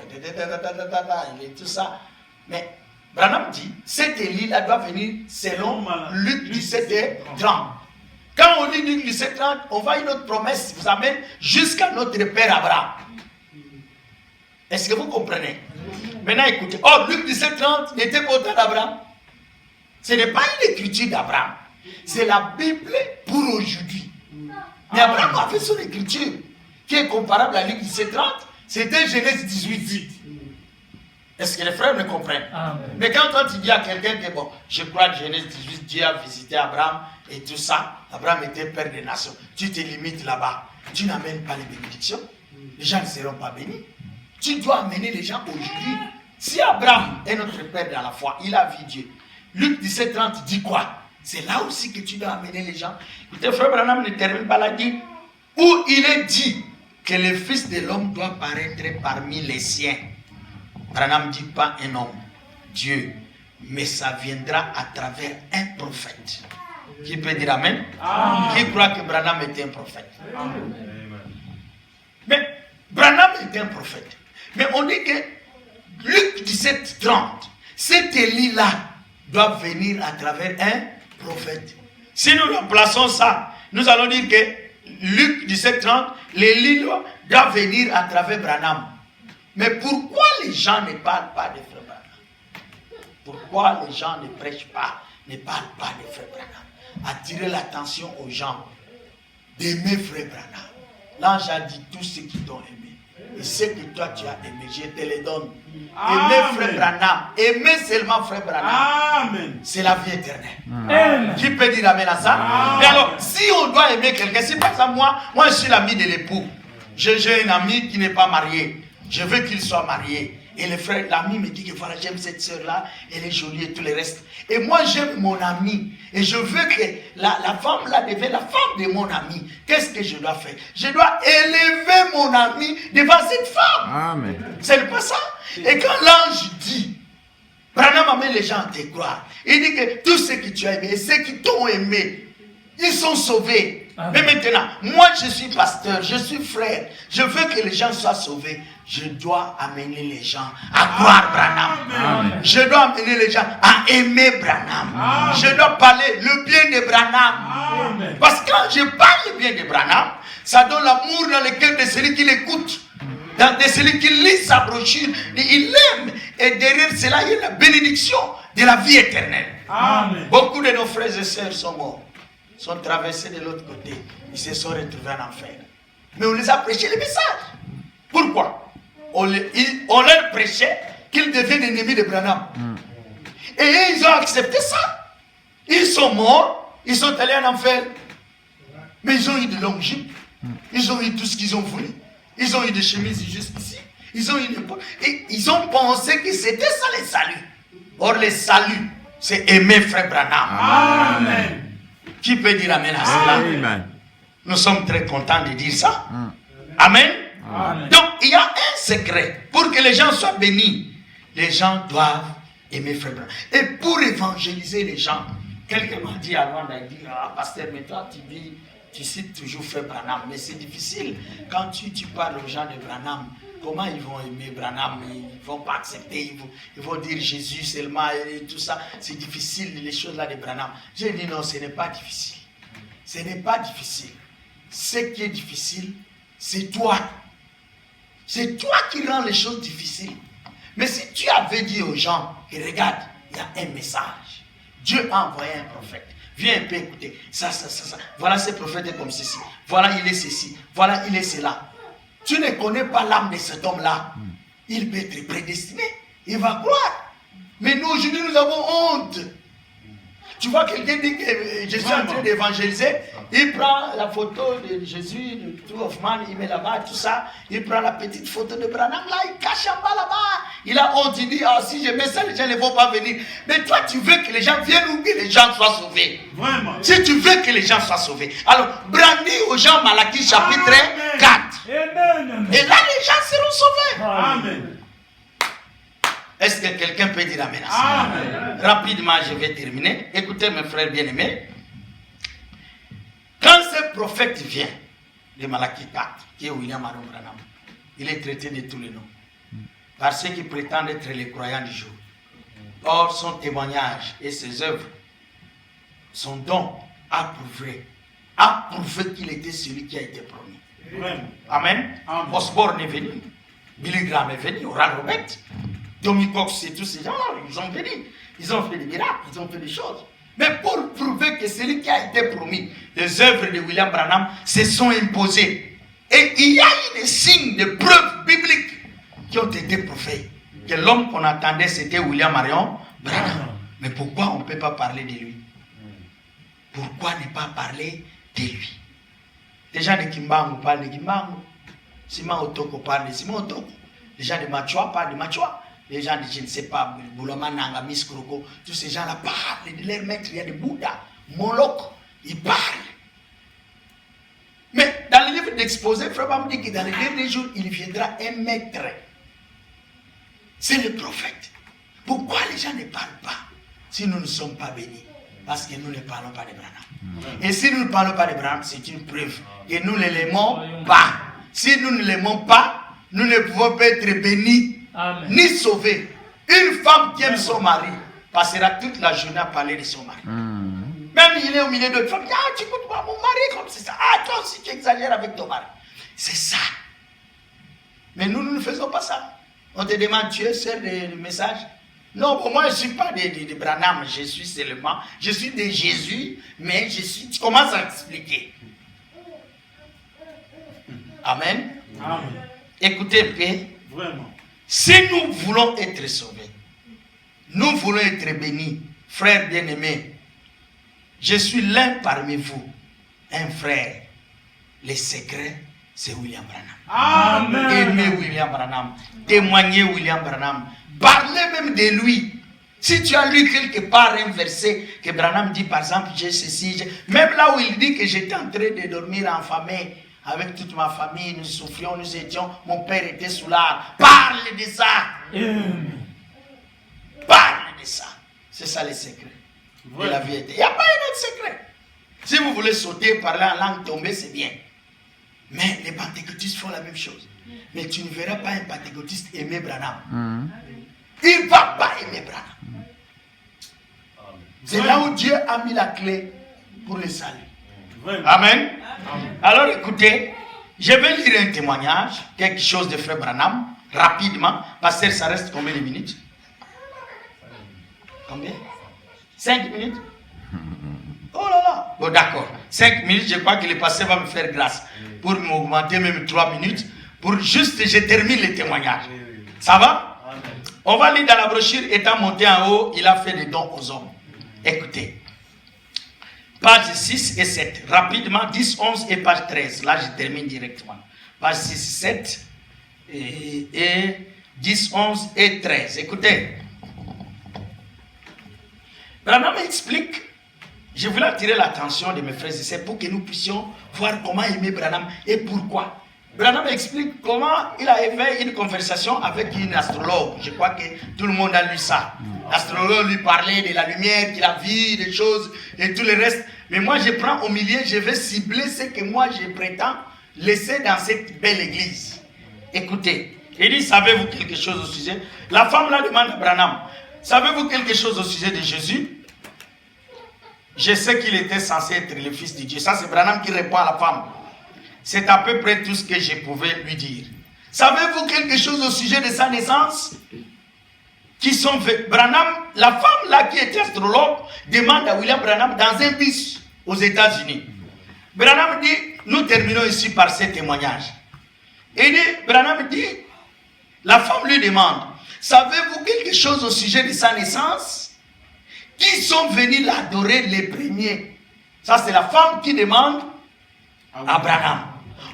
et tout ça. Mais Branham dit, cet Élie-là doit venir selon Luc 17:30. Quand on lit Luc 17:30, on voit une autre promesse qui vous amène jusqu'à notre père Abraham. Est-ce que vous comprenez? Maintenant écoutez. Oh, Luc 17:30 n'était pas au temps d'Abraham. Ce n'est pas une écriture d'Abraham. C'est la Bible pour aujourd'hui. Mais Abraham a fait son écriture qui est comparable à Luc 17:30. C'était Genèse 18. Est-ce que les frères me comprennent? Amen. Mais quand tu dis à quelqu'un que bon, je crois que Genèse 18, Dieu a visité Abraham et tout ça, Abraham était père des nations. Tu te limites là-bas. Tu n'amènes pas les bénédictions. Les gens ne seront pas bénis. Tu dois amener les gens aujourd'hui. Si Abraham est notre père dans la foi, il a vu Dieu. Luc 17:30 dit quoi? C'est là aussi que tu dois amener les gens. Écoutez, frère Branham ne termine pas la dit où il est dit que le Fils de l'homme doit paraître parmi les siens. Branham ne dit pas un homme, Dieu, mais ça viendra à travers un prophète. Qui peut dire Amen? Amen. Qui croit que Branham était un prophète? Amen. Mais Branham était un prophète. Mais on dit que Luc 17:30, cet Élie-là doit venir à travers un prophète. Si nous remplaçons ça, nous allons dire que Luc 17:30, l'Élie doit venir à travers Branham. Mais pourquoi les gens ne parlent pas de Frère Branham? Pourquoi les gens ne prêchent pas, ne parlent pas de Frère Branham? Attirer l'attention aux gens d'aimer Frère Branham. L'ange a dit tous ceux qui t'ont aimé. Et ce que toi tu as aimé, je te les donne. Aimez Frère Branham. Aimez seulement Frère Branham. Amen. C'est la vie éternelle. Amen. Qui peut dire Amen à ça? Amen. Mais alors, si on doit aimer quelqu'un, c'est pas ça moi je suis l'ami de l'époux. J'ai un ami qui n'est pas marié. Je veux qu'il soit marié. Et le frère, l'ami me dit que voilà, j'aime cette soeur-là, elle est jolie et tout le reste. Et moi, j'aime mon ami. Et je veux que la femme-là devienne la femme de mon ami. Qu'est-ce que je dois faire? Je dois élever mon ami devant cette femme. Amen. C'est pas ça? Et quand l'ange dit, Branham amène les gens à te croire. Il dit que tous ceux que tu as aimés et ceux qui t'ont aimé, ils sont sauvés. Amen. Mais maintenant, moi je suis pasteur, je suis frère, je veux que les gens soient sauvés. Je dois amener les gens à croire Branham. Amen. Je dois amener les gens à aimer Branham. Amen. Je dois parler le bien de Branham. Amen. Parce que quand je parle le bien de Branham, ça donne l'amour dans le cœur de celui qui l'écoute. De celui qui lit sa brochure, il l'aime. Et derrière cela, il y a la bénédiction de la vie éternelle. Amen. Beaucoup de nos frères et sœurs sont morts, sont traversés de l'autre côté. Ils se sont retrouvés en enfer. Mais on les a prêché le message. Pourquoi? On leur prêchait qu'ils deviennent ennemis de Branham. Et ils ont accepté ça. Ils sont morts, ils sont allés en enfer. Mais ils ont eu de longues jupes. Ils ont eu tout ce qu'ils ont voulu. Ils ont eu des chemises jusqu'ici. Ils ont eu des... Et ils ont pensé que c'était ça le salut. Or le salut, c'est aimer Frère Branham. Amen. Qui peut dire Amen à cela? Amen. Nous sommes très contents de dire ça. Amen. Amen. Donc, il y a un secret. Pour que les gens soient bénis, les gens doivent aimer Frère Branham. Et pour évangéliser les gens, quelqu'un m'a dit avant, il a dit, ah, pasteur, mais toi, tu cites toujours Frère Branham. Mais c'est difficile. Quand tu parles aux gens de Branham, comment ils vont aimer Branham? Ils ne vont pas accepter. Ils vont dire Jésus seulement et tout ça. C'est difficile, les choses là de Branham. J'ai dit non, ce n'est pas difficile. Ce n'est pas difficile. Ce qui est difficile, c'est toi. C'est toi qui rends les choses difficiles. Mais si tu avais dit aux gens, et regarde, il y a un message. Dieu a envoyé un prophète. Viens un peu écouter. Ça. Voilà, ce prophète est comme ceci. Voilà, il est ceci. Voilà, il est cela. Tu ne connais pas l'âme de cet homme-là. Il peut être prédestiné. Il va croire. Mais nous, aujourd'hui, nous avons honte. Tu vois, quelqu'un dit que je suis en train d'évangéliser. Il prend la photo de Jésus, de True of Man, il met là-bas, tout ça. Il prend la petite photo de Branham, là, il cache en bas là-bas. Il a honte, il dit, ah, si je mets ça, les gens ne vont pas venir. Mais toi, tu veux que les gens viennent ou que les gens soient sauvés? Vraiment. Si tu veux que les gens soient sauvés, alors brandis aux gens Malachie chapitre 4. Amen. Et là, les gens seront sauvés. Amen. Est-ce que quelqu'un peut dire Amen à ça? Amen. Rapidement, je vais terminer. Écoutez, mes frères bien-aimés. Quand ce prophète vient de Malachie 4, qui est William Aaron Branham, il est traité de tous les noms. Par ceux qui prétendent être les croyants du jour. Or, son témoignage et ses œuvres, son don approuvé a prouvé qu'il était celui qui a été promis. Amen. Osborne est venu. Billy Graham est venu. Oral Robert. Tommy Cox et tous ces gens-là, ils ont venu. Ils ont fait des miracles, ils ont fait des choses. Mais pour prouver que celui qui a été promis, les œuvres de William Branham se sont imposées. Et il y a eu des signes, des preuves bibliques qui ont été prouvées. Que l'homme qu'on attendait, c'était William Marion Branham. Mais pourquoi on ne peut pas parler de lui? Pourquoi ne pas parler de lui? Les gens de Kimbangu parlent de Kimbangu. Simon Otoko parle de Simon Otoko. Les gens de Machua parlent de Machua. Les gens de, je ne sais pas, Bouloma Nanga, Miss Kroko, tous ces gens-là parlent de leur maître. Il y a des Bouddha, Moloch, ils parlent. Mais dans le livre d'exposé, Frère Bam dit que dans les derniers jours, il viendra un maître. C'est le prophète. Pourquoi les gens ne parlent pas si nous ne sommes pas bénis? Parce que nous ne parlons pas de Branham. Et si nous ne parlons pas de Branham, c'est une preuve que nous ne l'aimons pas. Si nous ne l'aimons pas, nous ne pouvons pas être bénis. Amen. Ni sauvés. Une femme qui aime son mari passera toute la journée à parler de son mari. Même il est au milieu d'autres femmes. Ah, tu écoutes moi, mon mari comme c'est ça. Ah, toi aussi tu exagères avec ton mari. C'est ça. Mais nous ne faisons pas ça. On te demande, tu es seul de message? Non, pour moi, je ne suis pas de Branham. Je suis seulement, je suis de Jésus, mais je suis. Tu commences à expliquer. Amen. Amen. Écoutez, paix. Vraiment. Si nous voulons être sauvés, nous voulons être bénis, frères bien-aimés, je suis l'un parmi vous, un frère. Le secret, c'est William Branham. Amen. Aimez William Branham, témoignez William Branham, parlez même de lui. Si tu as lu quelque part un verset que Branham dit, par exemple, j'ai ceci, même là où il dit que j'étais en train de dormir en famille, avec toute ma famille, nous souffrions, nous étions, mon père était sous l'arbre. Parle de ça. Parle de ça. C'est ça le secret de la vie. Il n'y a pas un autre secret. Si vous voulez sauter, parler en langue, tomber, c'est bien. Mais les pentecôtistes font la même chose. Mais tu ne verras pas un pentecôtiste aimer Branham. Il ne va pas aimer Branham. C'est là où Dieu a mis la clé pour le salut. Amen. Alors écoutez, je vais lire un témoignage, quelque chose de Frère Branham, rapidement. Pasteur, ça reste combien de minutes? Combien? 5 minutes? Oh là là. Bon d'accord, 5 minutes, je crois que le pasteur va me faire grâce pour m'augmenter même 3 minutes, pour juste, je termine le témoignage. Ça va? On va lire dans la brochure, étant monté en haut, il a fait des dons aux hommes. Écoutez. Page 6 et 7. Rapidement, 10, 11 et page 13. Là, je termine directement. Page 6, 7 et 10, 11 et 13. Écoutez. Branham explique. Je voulais attirer l'attention de mes frères et sœurs pour que nous puissions voir comment aimer Branham et pourquoi. Branham explique comment il a fait une conversation avec une astrologue. Je crois que tout le monde a lu ça. L'astrologue lui parlait de la lumière, qu'il a vu, des choses et tout le reste. Mais moi, je prends au milieu, je vais cibler ce que moi, je prétends laisser dans cette belle église. Écoutez, il dit, savez-vous quelque chose au sujet? La femme là demande à Branham, savez-vous quelque chose au sujet de Jésus? Je sais qu'il était censé être le fils de Dieu. Ça, c'est Branham qui répond à la femme. C'est à peu près tout ce que je pouvais lui dire. Savez-vous quelque chose au sujet de sa naissance? Qui sont faits. Branham, la femme là qui était astrologue, demande à William Branham dans un bus aux États-Unis. Branham dit, nous terminons ici par ce témoignage. Et Branham dit, la femme lui demande, savez-vous quelque chose au sujet de sa naissance? Qui sont venus l'adorer les premiers? Ça c'est la femme qui demande à Branham.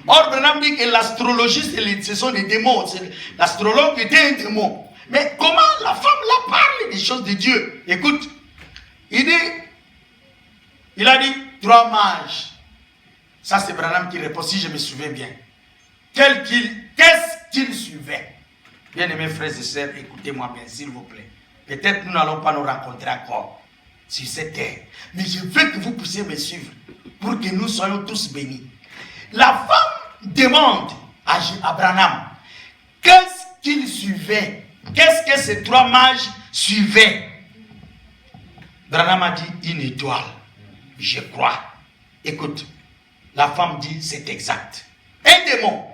Or Branham dit que l'astrologie, ce sont des démons. L'astrologue était un démon. Mais comment la femme là parle des choses de Dieu? Écoute, il a dit 3 mages. Ça c'est Branham qui répond, si je me souviens bien. Qu'est-ce qu'il suivait? Bien aimés frères et sœurs, écoutez-moi bien, s'il vous plaît. Peut-être nous n'allons pas nous rencontrer encore sur cette terre. Mais je veux que vous puissiez me suivre pour que nous soyons tous bénis. La femme demande à Branham, qu'est-ce qu'il suivait? Qu'est-ce que ces 3 mages suivaient? Branham a dit une étoile. Je crois. Écoute, La femme dit, c'est exact. Un démon.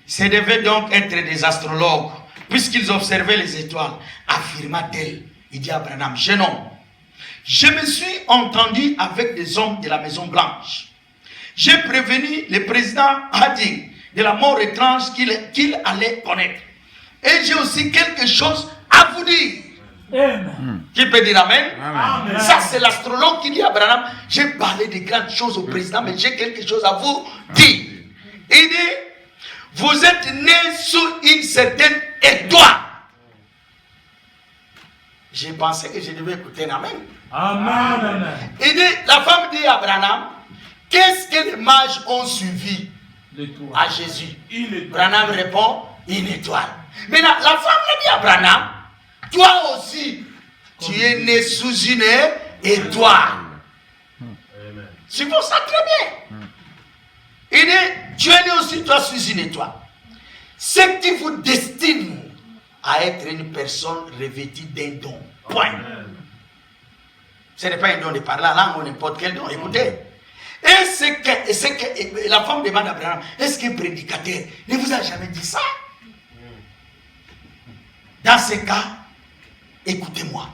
Ce devaient donc être des astrologues, puisqu'ils observaient les étoiles, affirma-t-elle. Il dit à Branham, jeune homme, je me suis entendu avec des hommes de la Maison Blanche. J'ai prévenu le président Harding de la mort étrange qu'il allait connaître. Et j'ai aussi quelque chose à vous dire. Amen. Qui peut dire Amen? Amen. Ça, c'est l'astrologue qui dit à Branham, j'ai parlé de grandes choses au président, mais j'ai quelque chose à vous dire. Il dit, vous êtes né sous une certaine étoile. J'ai pensé que je devais écouter un Amen. Amen. Amen. Il dit, la femme dit à Branham, qu'est-ce que les mages ont suivi L'étoile. à Jésus? Une étoile. Branham répond, une étoile. Maintenant, la femme lui dit à Branham, toi aussi, tu es né sous une étoile. C'est pour ça très bien. Il dit, tu es né aussi toi sous une étoile. Ce qui vous destine à être une personne revêtue d'un don. Point. Ce n'est pas un don de parler la langue ou n'importe quel don. Écoutez. Et c'est que la femme demande à Abraham, est-ce qu'un prédicateur ne vous a jamais dit ça? Dans ce cas, écoutez-moi.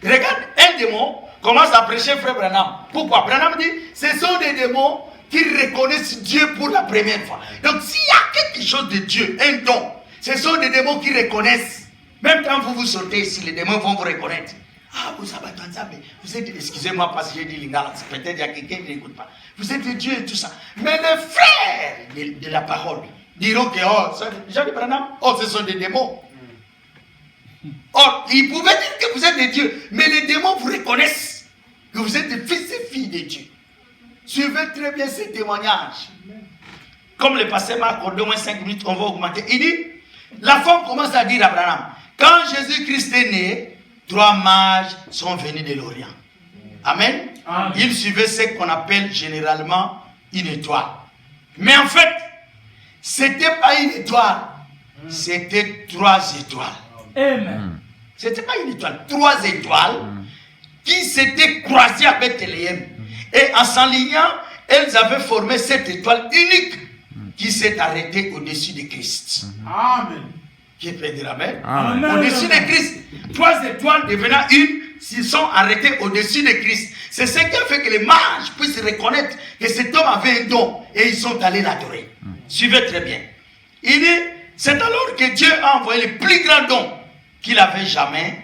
Regarde, un démon commence à prêcher frère Branham. Pourquoi? Branham dit, ce sont des démons qui reconnaissent Dieu pour la première fois. Donc s'il y a quelque chose de Dieu, un don, ce sont des démons qui reconnaissent. Même quand vous sortez ici, les démons vont vous reconnaître. Ah, vous êtes, excusez-moi parce que j'ai dit lingala, peut-être il y a quelqu'un qui n'écoute pas. Vous êtes Dieu et tout ça. Mais les frères de la parole diront que, oh, Jean de Branham, oh, ce sont des démons. Or, ils pouvaient dire que vous êtes des dieux, mais les démons vous reconnaissent que vous êtes des fils et filles de Dieu. Suivez très bien ces témoignages. Comme le pasteur m'a accordé au moins 5 minutes, on va augmenter. Il dit, la femme commence à dire à Abraham, quand Jésus-Christ est né, 3 mages sont venus de l'Orient. Amen. Amen. Ils suivaient ce qu'on appelle généralement une étoile. Mais en fait, ce n'était pas une étoile, c'était 3 étoiles. Amen. Ce n'était pas une étoile, 3 étoiles qui s'étaient croisées à Bethléem. Et en s'alignant, elles avaient formé cette étoile unique qui s'est arrêtée au-dessus de Christ. Amen. Qui peut dire Amen? Amen. Au-dessus de Christ. 3 étoiles devenant une, s'ils sont arrêtés au-dessus de Christ. C'est ce qui a fait que les mages puissent reconnaître que cet homme avait un don et ils sont allés l'adorer. Suivez très bien. Il dit, c'est alors que Dieu a envoyé le plus grand don qu'il avait jamais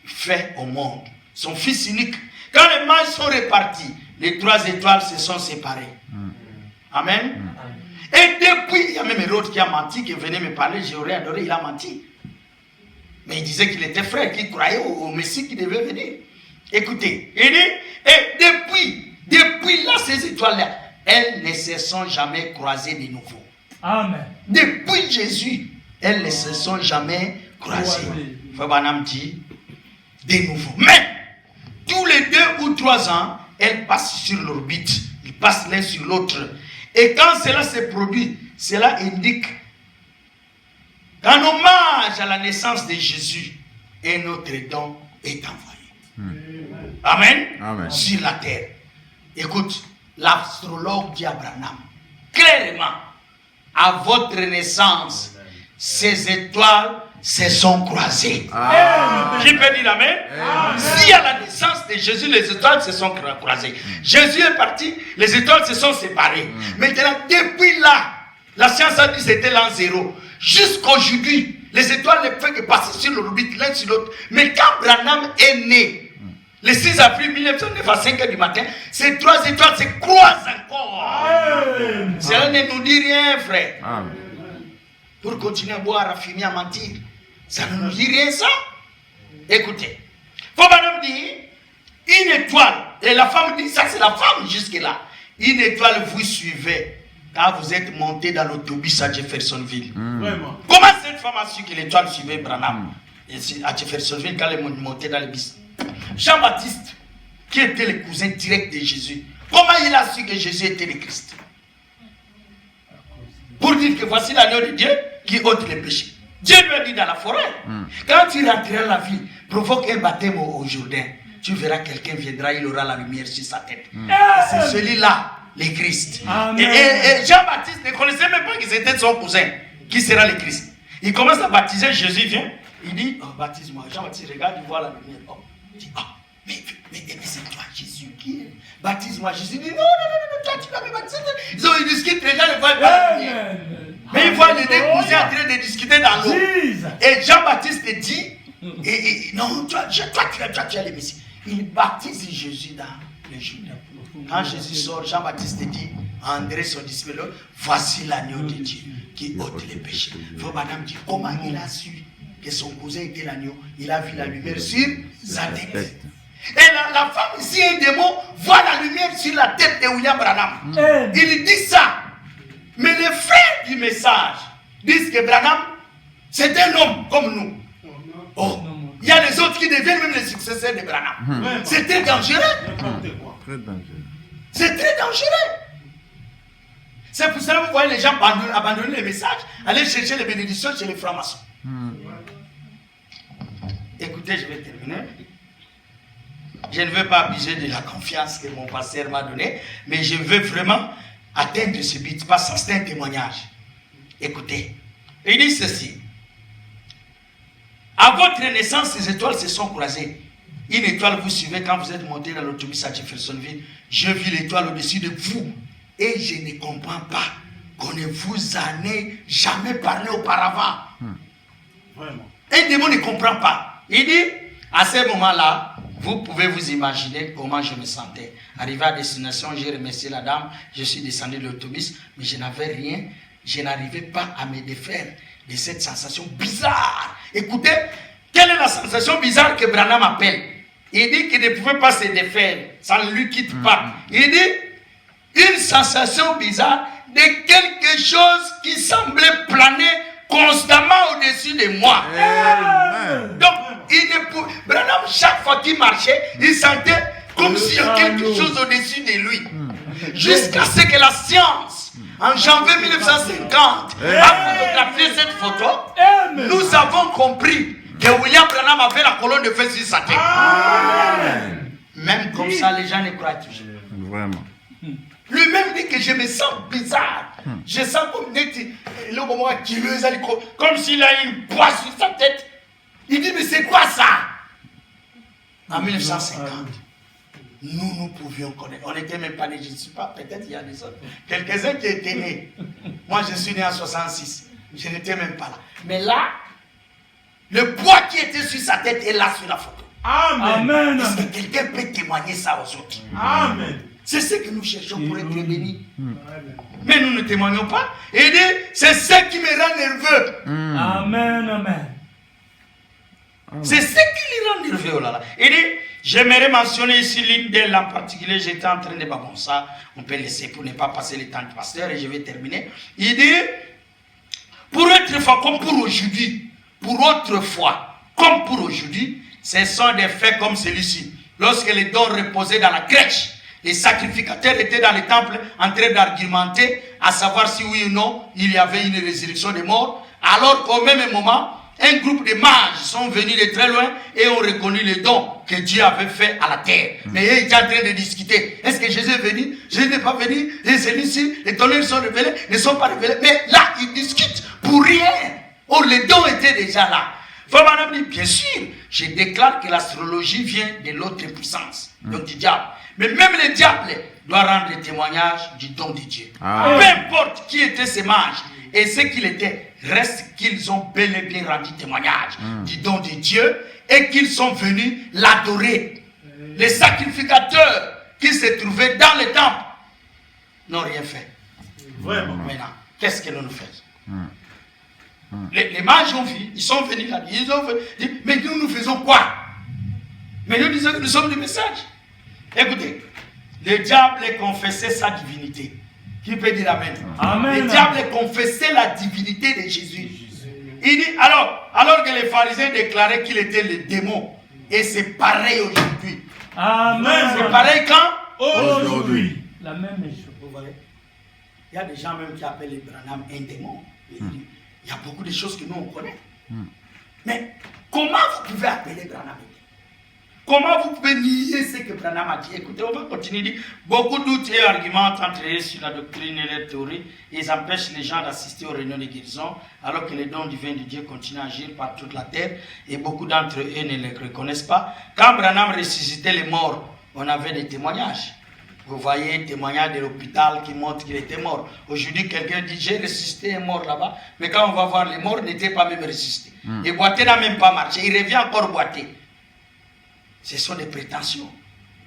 fait au monde. Son fils unique. Quand les mages sont répartis, les 3 étoiles se sont séparées. Amen. Et depuis, il y a même Hérode qui a menti, qui venait me parler, j'aurais adoré, il a menti. Mais il disait qu'il était frère, qu'il croyait au Messie qui devait venir. Écoutez, il dit, et depuis là, ces étoiles-là, elles ne se sont jamais croisées de nouveau. Amen. Depuis Jésus, elles ne se sont jamais croisées. Frère Branham dit, de nouveau. Mais, tous les 2 ou 3 ans, elles passent sur l'orbite. Ils passent l'un sur l'autre. Et quand cela se produit, cela indique qu'en hommage à la naissance de Jésus, un autre don est envoyé. Amen. Amen. Sur la terre. Écoute, l'astrologue dit à Branham, clairement, à votre naissance, ces étoiles se sont croisées. Qui peut dire Amen? Si à la naissance de Jésus, les étoiles se sont croisées. Jésus est parti, les étoiles se sont séparées. Maintenant, depuis là, la science a dit que c'était l'an 0. Jusqu'aujourd'hui, les étoiles ne peuvent que passer sur l'orbite l'un sur l'autre. Mais quand Branham est né, le 6 avril 1909 à 5 h du matin, ces 3 étoiles se croisent encore. Cela ne nous dit rien, frère. Amen. Pour continuer à boire, à fumer, à mentir. Ça ne nous dit rien, ça. Écoutez. Faut dit, une étoile, et la femme dit, ça c'est la femme jusque-là. Une étoile vous suivez quand vous êtes monté dans l'autobus à Jeffersonville. Vraiment. Comment cette femme a su que l'étoile suivait Branham à Jeffersonville quand elle est montée dans le bus? Jean-Baptiste, qui était le cousin direct de Jésus, comment il a su que Jésus était le Christ? Pour dire que voici l'agneau de Dieu qui ôte les péchés. Dieu lui a dit dans la forêt, quand tu rentreras la vie, provoque un baptême au Jourdain. Tu verras quelqu'un viendra, il aura la lumière sur sa tête. Et c'est celui-là, le Christ. Amen. Et Jean-Baptiste ne connaissait même pas que c'était son cousin qui sera le Christ. Il commence à baptiser, Jésus vient, il dit, oh, baptise-moi. Jean-Baptiste regarde, il voit la lumière. Oh, il dit, oh, mais c'est toi Jésus qui est. Baptise-moi. Jésus dit, non, toi tu l'as baptisé. Ils discutent, les gens ne voient pas la lumière. Mais il voit les deux cousins en train de discuter dans l'eau. Et Jean-Baptiste dit, non, toi tu as le Messie. Il baptise Jésus dans le Jourdain. Quand Jésus sort, Jean-Baptiste dit à André, son disciple, voici l'agneau de Dieu qui ôte les péchés. Frère Madame dit, comment il a su que son cousin était l'agneau? Il a vu la lumière sur sa tête. Et la femme ici, un démon, voit la lumière sur la tête de William Branham. Il dit ça. Mais les frères du message disent que Branham, c'est un homme comme nous. Oh, il y a les autres qui deviennent même les successeurs de Branham. C'est très dangereux. C'est très dangereux. C'est pour cela que vous voyez les gens abandonner les messages, aller chercher les bénédictions chez les francs-maçons. Écoutez, je vais terminer. Je ne veux pas abuser de la confiance que mon pasteur m'a donnée, mais je veux vraiment atteindre ce but, pas sans c'est un témoignage. Écoutez, il dit ceci. À votre naissance, les étoiles se sont croisées. Une étoile vous suivait quand vous êtes monté dans l'autobus à Jeffersonville. Je vis l'étoile au-dessus de vous. Et je ne comprends pas qu'on ne vous en ait jamais parlé auparavant. Vraiment. Un démon ne comprend pas. Il dit, à ce moment-là, vous pouvez vous imaginer comment je me sentais. Arrivé à destination, j'ai remercié la dame, je suis descendu de l'autobus, mais je n'avais rien, je n'arrivais pas à me défaire de cette sensation bizarre. Écoutez, quelle est la sensation bizarre que Branham appelle? Il dit qu'il ne pouvait pas se défaire, ça ne lui quitte pas. Il dit, une sensation bizarre de quelque chose qui semblait planer constamment au-dessus de moi. Donc, Branham, chaque fois qu'il marchait, il sentait comme s'il y avait quelque chose au-dessus de lui. Jusqu'à ce que la science, en janvier 1950, a photographié cette photo, nous avons compris que William Branham avait la colonne de feu sur sa tête. Même comme ça, les gens ne croient toujours. Vraiment. Lui-même dit que je me sens bizarre. Je sens comme s'il a une poisse sur sa tête. Il dit, mais c'est quoi ça? En 1950, nous pouvions connaître. On n'était même pas nés, je ne suis pas, peut-être il y a des autres. Quelques-uns qui étaient nés. Moi, je suis né en 66. Je n'étais même pas là. Mais là, le poids qui était sur sa tête est là sur la photo. Amen. Est-ce que quelqu'un peut témoigner ça aux autres? Amen. C'est ce que nous cherchons pour être bénis. Mais nous ne témoignons pas. Et il dit, c'est ce qui me rend nerveux. Amen, amen. C'est ce qui lui rend nerveux. Oh là là. Il dit, j'aimerais mentionner ici l'une d'elles en particulier. J'étais en train de... Bon, ça, on peut laisser pour ne pas passer le temps de pasteur et je vais terminer. Il dit, pour être fois comme pour aujourd'hui, pour autrefois comme pour aujourd'hui, ce sont des faits comme celui-ci. Lorsque les dons reposaient dans la crèche, les sacrificateurs étaient dans les temples en train d'argumenter à savoir si oui ou non il y avait une résurrection des morts, alors qu'au même moment, un groupe de mages sont venus de très loin et ont reconnu les dons que Dieu avait fait à la terre. Mais ils étaient en train de discuter. Est-ce que Jésus est venu? Jésus n'est pas venu. Et celui-ci, les tonnerres sont révélés, ne sont pas révélés. Mais là, ils discutent pour rien. Oh, les dons étaient déjà là. Frère Madame dit, bien sûr, je déclare que l'astrologie vient de l'autre puissance, donc du diable. Mais même le diable doit rendre le témoignage du don de Dieu. Peu importe qui étaient ces mages et ce qu'ils étaient, reste qu'ils ont bel et bien rendu témoignage du don de Dieu et qu'ils sont venus l'adorer. Les sacrificateurs qui se trouvaient dans le temple n'ont rien fait. Vraiment. Maintenant, qu'est-ce que nous faisons? Les mages ont vu, ils sont venus là, ils ont dit, mais nous faisons quoi? Mais nous disons que nous sommes des messages. Écoutez, le diable confessait sa divinité. Qui peut dire amen? Amen. Le diable confessait la divinité de Jésus. Il dit, alors que les pharisiens déclaraient qu'il était le démon, et c'est pareil aujourd'hui. Amen. C'est pareil quand? Aujourd'hui. La même chose. Vous voyez? Il y a des gens même qui appellent les Branham un démon. Il y a beaucoup de choses que nous on connaît. Mais comment vous pouvez appeler Branham? Comment vous pouvez nier ce que Branham a dit? Écoutez, on va continuer. Beaucoup doutes et argumentent entre eux sur la doctrine et les théories. Ils empêchent les gens d'assister aux réunions de guérison, alors que les dons divins de Dieu continuent à agir par toute la terre, et beaucoup d'entre eux ne les reconnaissent pas. Quand Branham ressuscitait les morts, on avait des témoignages. Vous voyez, témoignage de l'hôpital qui montre qu'il était mort. Aujourd'hui, quelqu'un dit, j'ai ressuscité un mort là-bas, mais quand on va voir, les morts n'étaient pas même ressuscités. Et boiter n'a même pas marché, il revient encore boiter. Ce sont des prétentions.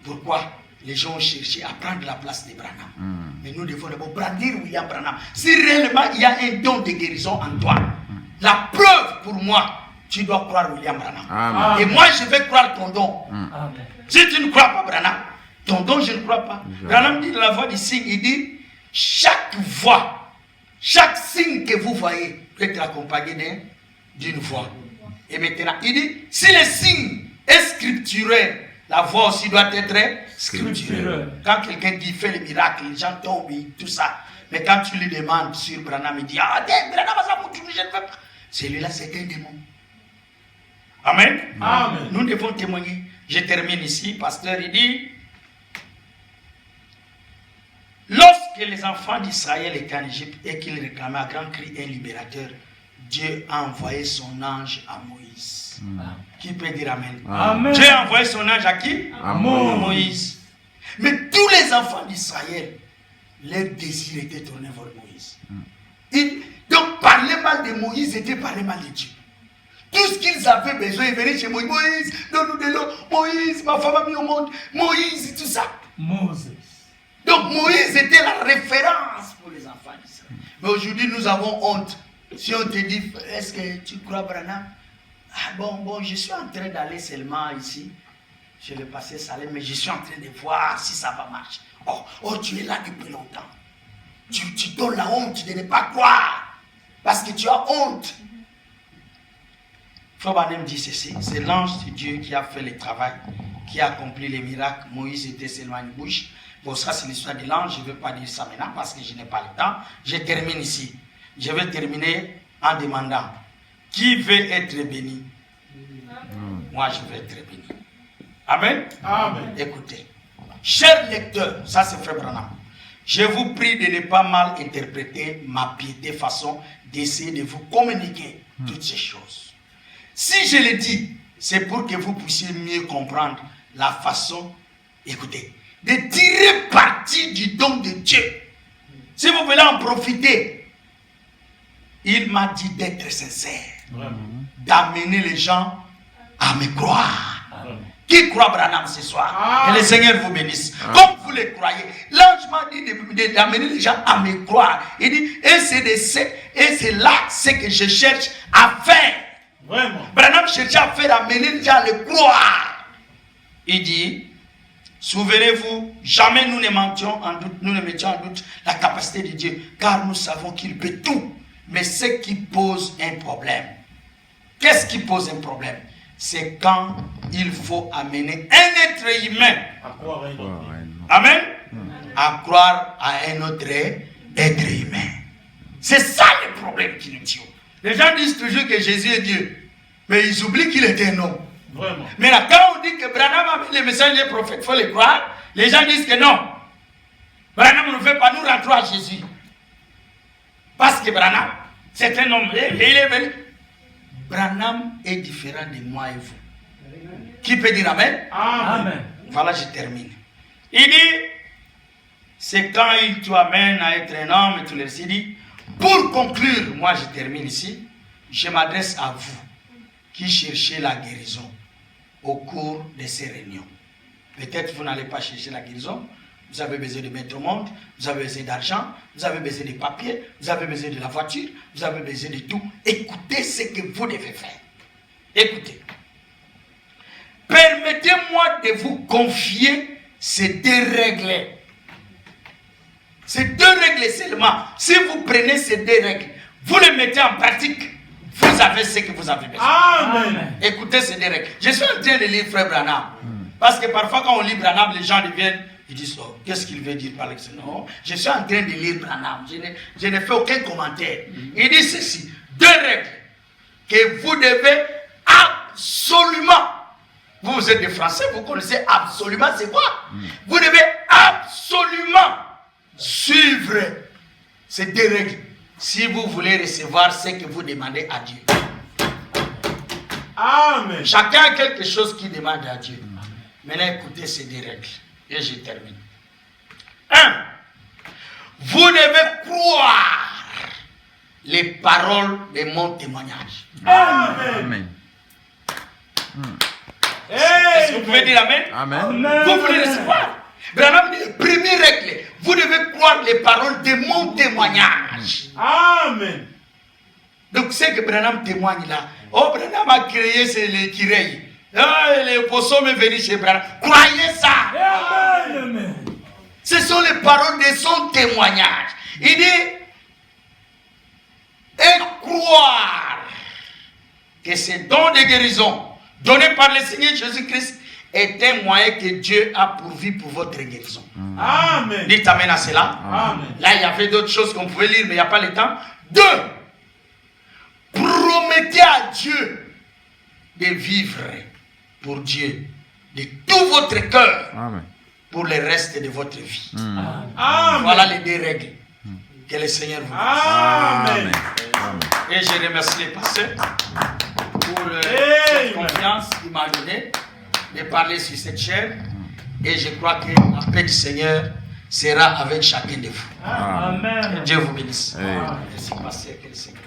Pourquoi les gens ont cherché à prendre la place de Branham? Mais nous devons d'abord brandir William Branham. Si réellement il y a un don de guérison en toi, la preuve pour moi, tu dois croire William Branham. Amen. Et moi, je vais croire ton don. Amen. Si tu ne crois pas Branham, ton don, je ne crois pas. Branham dit dans la voix du signe, il dit, chaque voix, chaque signe que vous voyez peut être accompagné d'une voix. Et maintenant, il dit, si les signes est scripturaire, la voix aussi doit être scripturaire. Quand quelqu'un dit fait le miracle, les gens tombent et tout ça. Mais quand tu lui demandes sur Branham, il dit ah, Branham, je ne veux pas. Celui-là, c'est un démon. Amen. Amen. Nous devons témoigner. Je termine ici. Pasteur, il dit lorsque les enfants d'Israël étaient en Égypte et qu'ils réclamaient à grand cri un libérateur, Dieu a envoyé son ange à Moïse. Qui peut dire Amen? Amen. Dieu a envoyé son ange à qui? À Moïse. Mais tous les enfants d'Israël, leur désir était tourné vers Moïse. Donc parler mal de Moïse était parler mal de Dieu. Tout ce qu'ils avaient besoin, ils venaient chez Moïse. Moïse, donne-nous de l'eau. Moïse, ma femme a mis au monde. Moïse, tout ça. Moses. Donc Moïse était la référence pour les enfants d'Israël. Mais aujourd'hui, nous avons honte. Si on te dit, est-ce que tu crois Branham? Ah bon, je suis en train d'aller seulement ici. Je vais passer Salem, mais je suis en train de voir si ça va marcher. Oh, tu es là depuis longtemps. Tu donnes la honte de ne pas croire. Parce que tu as honte. Frère Branham dit ceci, c'est l'ange de Dieu qui a fait le travail, qui a accompli les miracles. Moïse était seulement une bouche. Bon, ça c'est l'histoire de l'ange, je ne vais pas dire ça maintenant parce que je n'ai pas le temps. Je termine ici. Je vais terminer en demandant, qui veut être béni? Moi je veux être béni. Amen. Amen. Écoutez, chers lecteurs, ça c'est Frère Branham. Je vous prie de ne pas mal interpréter ma piété façon d'essayer de vous communiquer toutes ces choses. Si je le dis, c'est pour que vous puissiez mieux comprendre la façon, écoutez, de tirer parti du don de Dieu. Si vous voulez en profiter, il m'a dit d'être sincère, d'amener les gens à me croire. Qui croit Branham ce soir? Que le Seigneur vous bénisse. Comme vous le croyez. L'ange m'a dit d'amener les gens à me croire. Il dit, et c'est là ce que je cherche à faire. Vraiment. Branham cherchait à faire amener les gens à le croire. Il dit, souvenez-vous, jamais nous ne mettions en doute la capacité de Dieu, car nous savons qu'il peut tout. Mais ce qui pose un problème, qu'est-ce qui pose un problème? C'est quand il faut amener un être humain. À croire à un autre. Amen. À croire à un autre être humain. C'est ça le problème qui nous tue. Les gens disent toujours que Jésus est Dieu. Mais ils oublient qu'il était un homme. Vraiment. Mais là, quand on dit que Branham a mis les messagers et les prophètes, il faut les croire. Les gens disent que non. Branham ne veut pas nous rentrer à Jésus. Parce que Branham, c'est un homme. Et il est venu. Branham est différent de moi et vous. Qui peut dire Amen? Amen. Voilà, je termine. Il dit, c'est quand il t'amène à être un homme et tout le reste. Il dit, pour conclure, moi je termine ici, je m'adresse à vous qui cherchez la guérison au cours de ces réunions. Peut-être vous n'allez pas chercher la guérison, vous avez besoin de mettre au monde, vous avez besoin d'argent, vous avez besoin de papier, vous avez besoin de la voiture, vous avez besoin de tout. Écoutez ce que vous devez faire. Écoutez. Permettez-moi de vous confier ces deux règles. Ces deux règles seulement. Si vous prenez ces deux règles, vous les mettez en pratique, vous avez ce que vous avez besoin. Amen. Écoutez ces deux règles. Je suis en train de lire Frère Branham. Parce que parfois quand on lit Branham, les gens deviennent, ils disent, oh, qu'est-ce qu'il veut dire par là? Non, je suis en train de lire Branham. Je ne fais aucun commentaire. Il dit ceci, deux règles que vous devez absolument Vous êtes des Français, vous connaissez absolument c'est quoi. Vous devez absolument suivre ces 2 règles si vous voulez recevoir ce que vous demandez à Dieu. Amen. Chacun a quelque chose qu'il demande à Dieu. Maintenant, écoutez ces 2 règles. Et je termine. 1. Vous devez croire les paroles de mon témoignage. Amen. Est-ce que vous pouvez dire Amen? Amen. Vous voulez recevoir. Branham dit, première règle, vous devez croire les paroles de mon témoignage. Amen. Donc, ce que Branham témoigne là, oh, Branham a créé l'écureuil. Oh, les poissons sont venus chez Branham. Croyez ça. Amen. Ce sont les paroles de son témoignage. Il dit, et croire que ces dons de guérison donnés par le Seigneur Jésus-Christ est un moyen que Dieu a pourvu pour votre guérison. Amen. Dites amen à cela. Amen. Là, il y avait d'autres choses qu'on pouvait lire, mais il n'y a pas le temps. 2. Promettez à Dieu de vivre pour Dieu de tout votre cœur Amen. pour le reste de votre vie. Amen. Voilà les 2 règles que le Seigneur vous donne. Amen. Et je remercie les pasteurs pour cette confiance qu'il m'a donnée de parler sur cette chaîne. Et je crois que la paix du Seigneur sera avec chacun de vous. Amen. Que Dieu vous bénisse. Amen. Merci, pasteur. Que le Seigneur.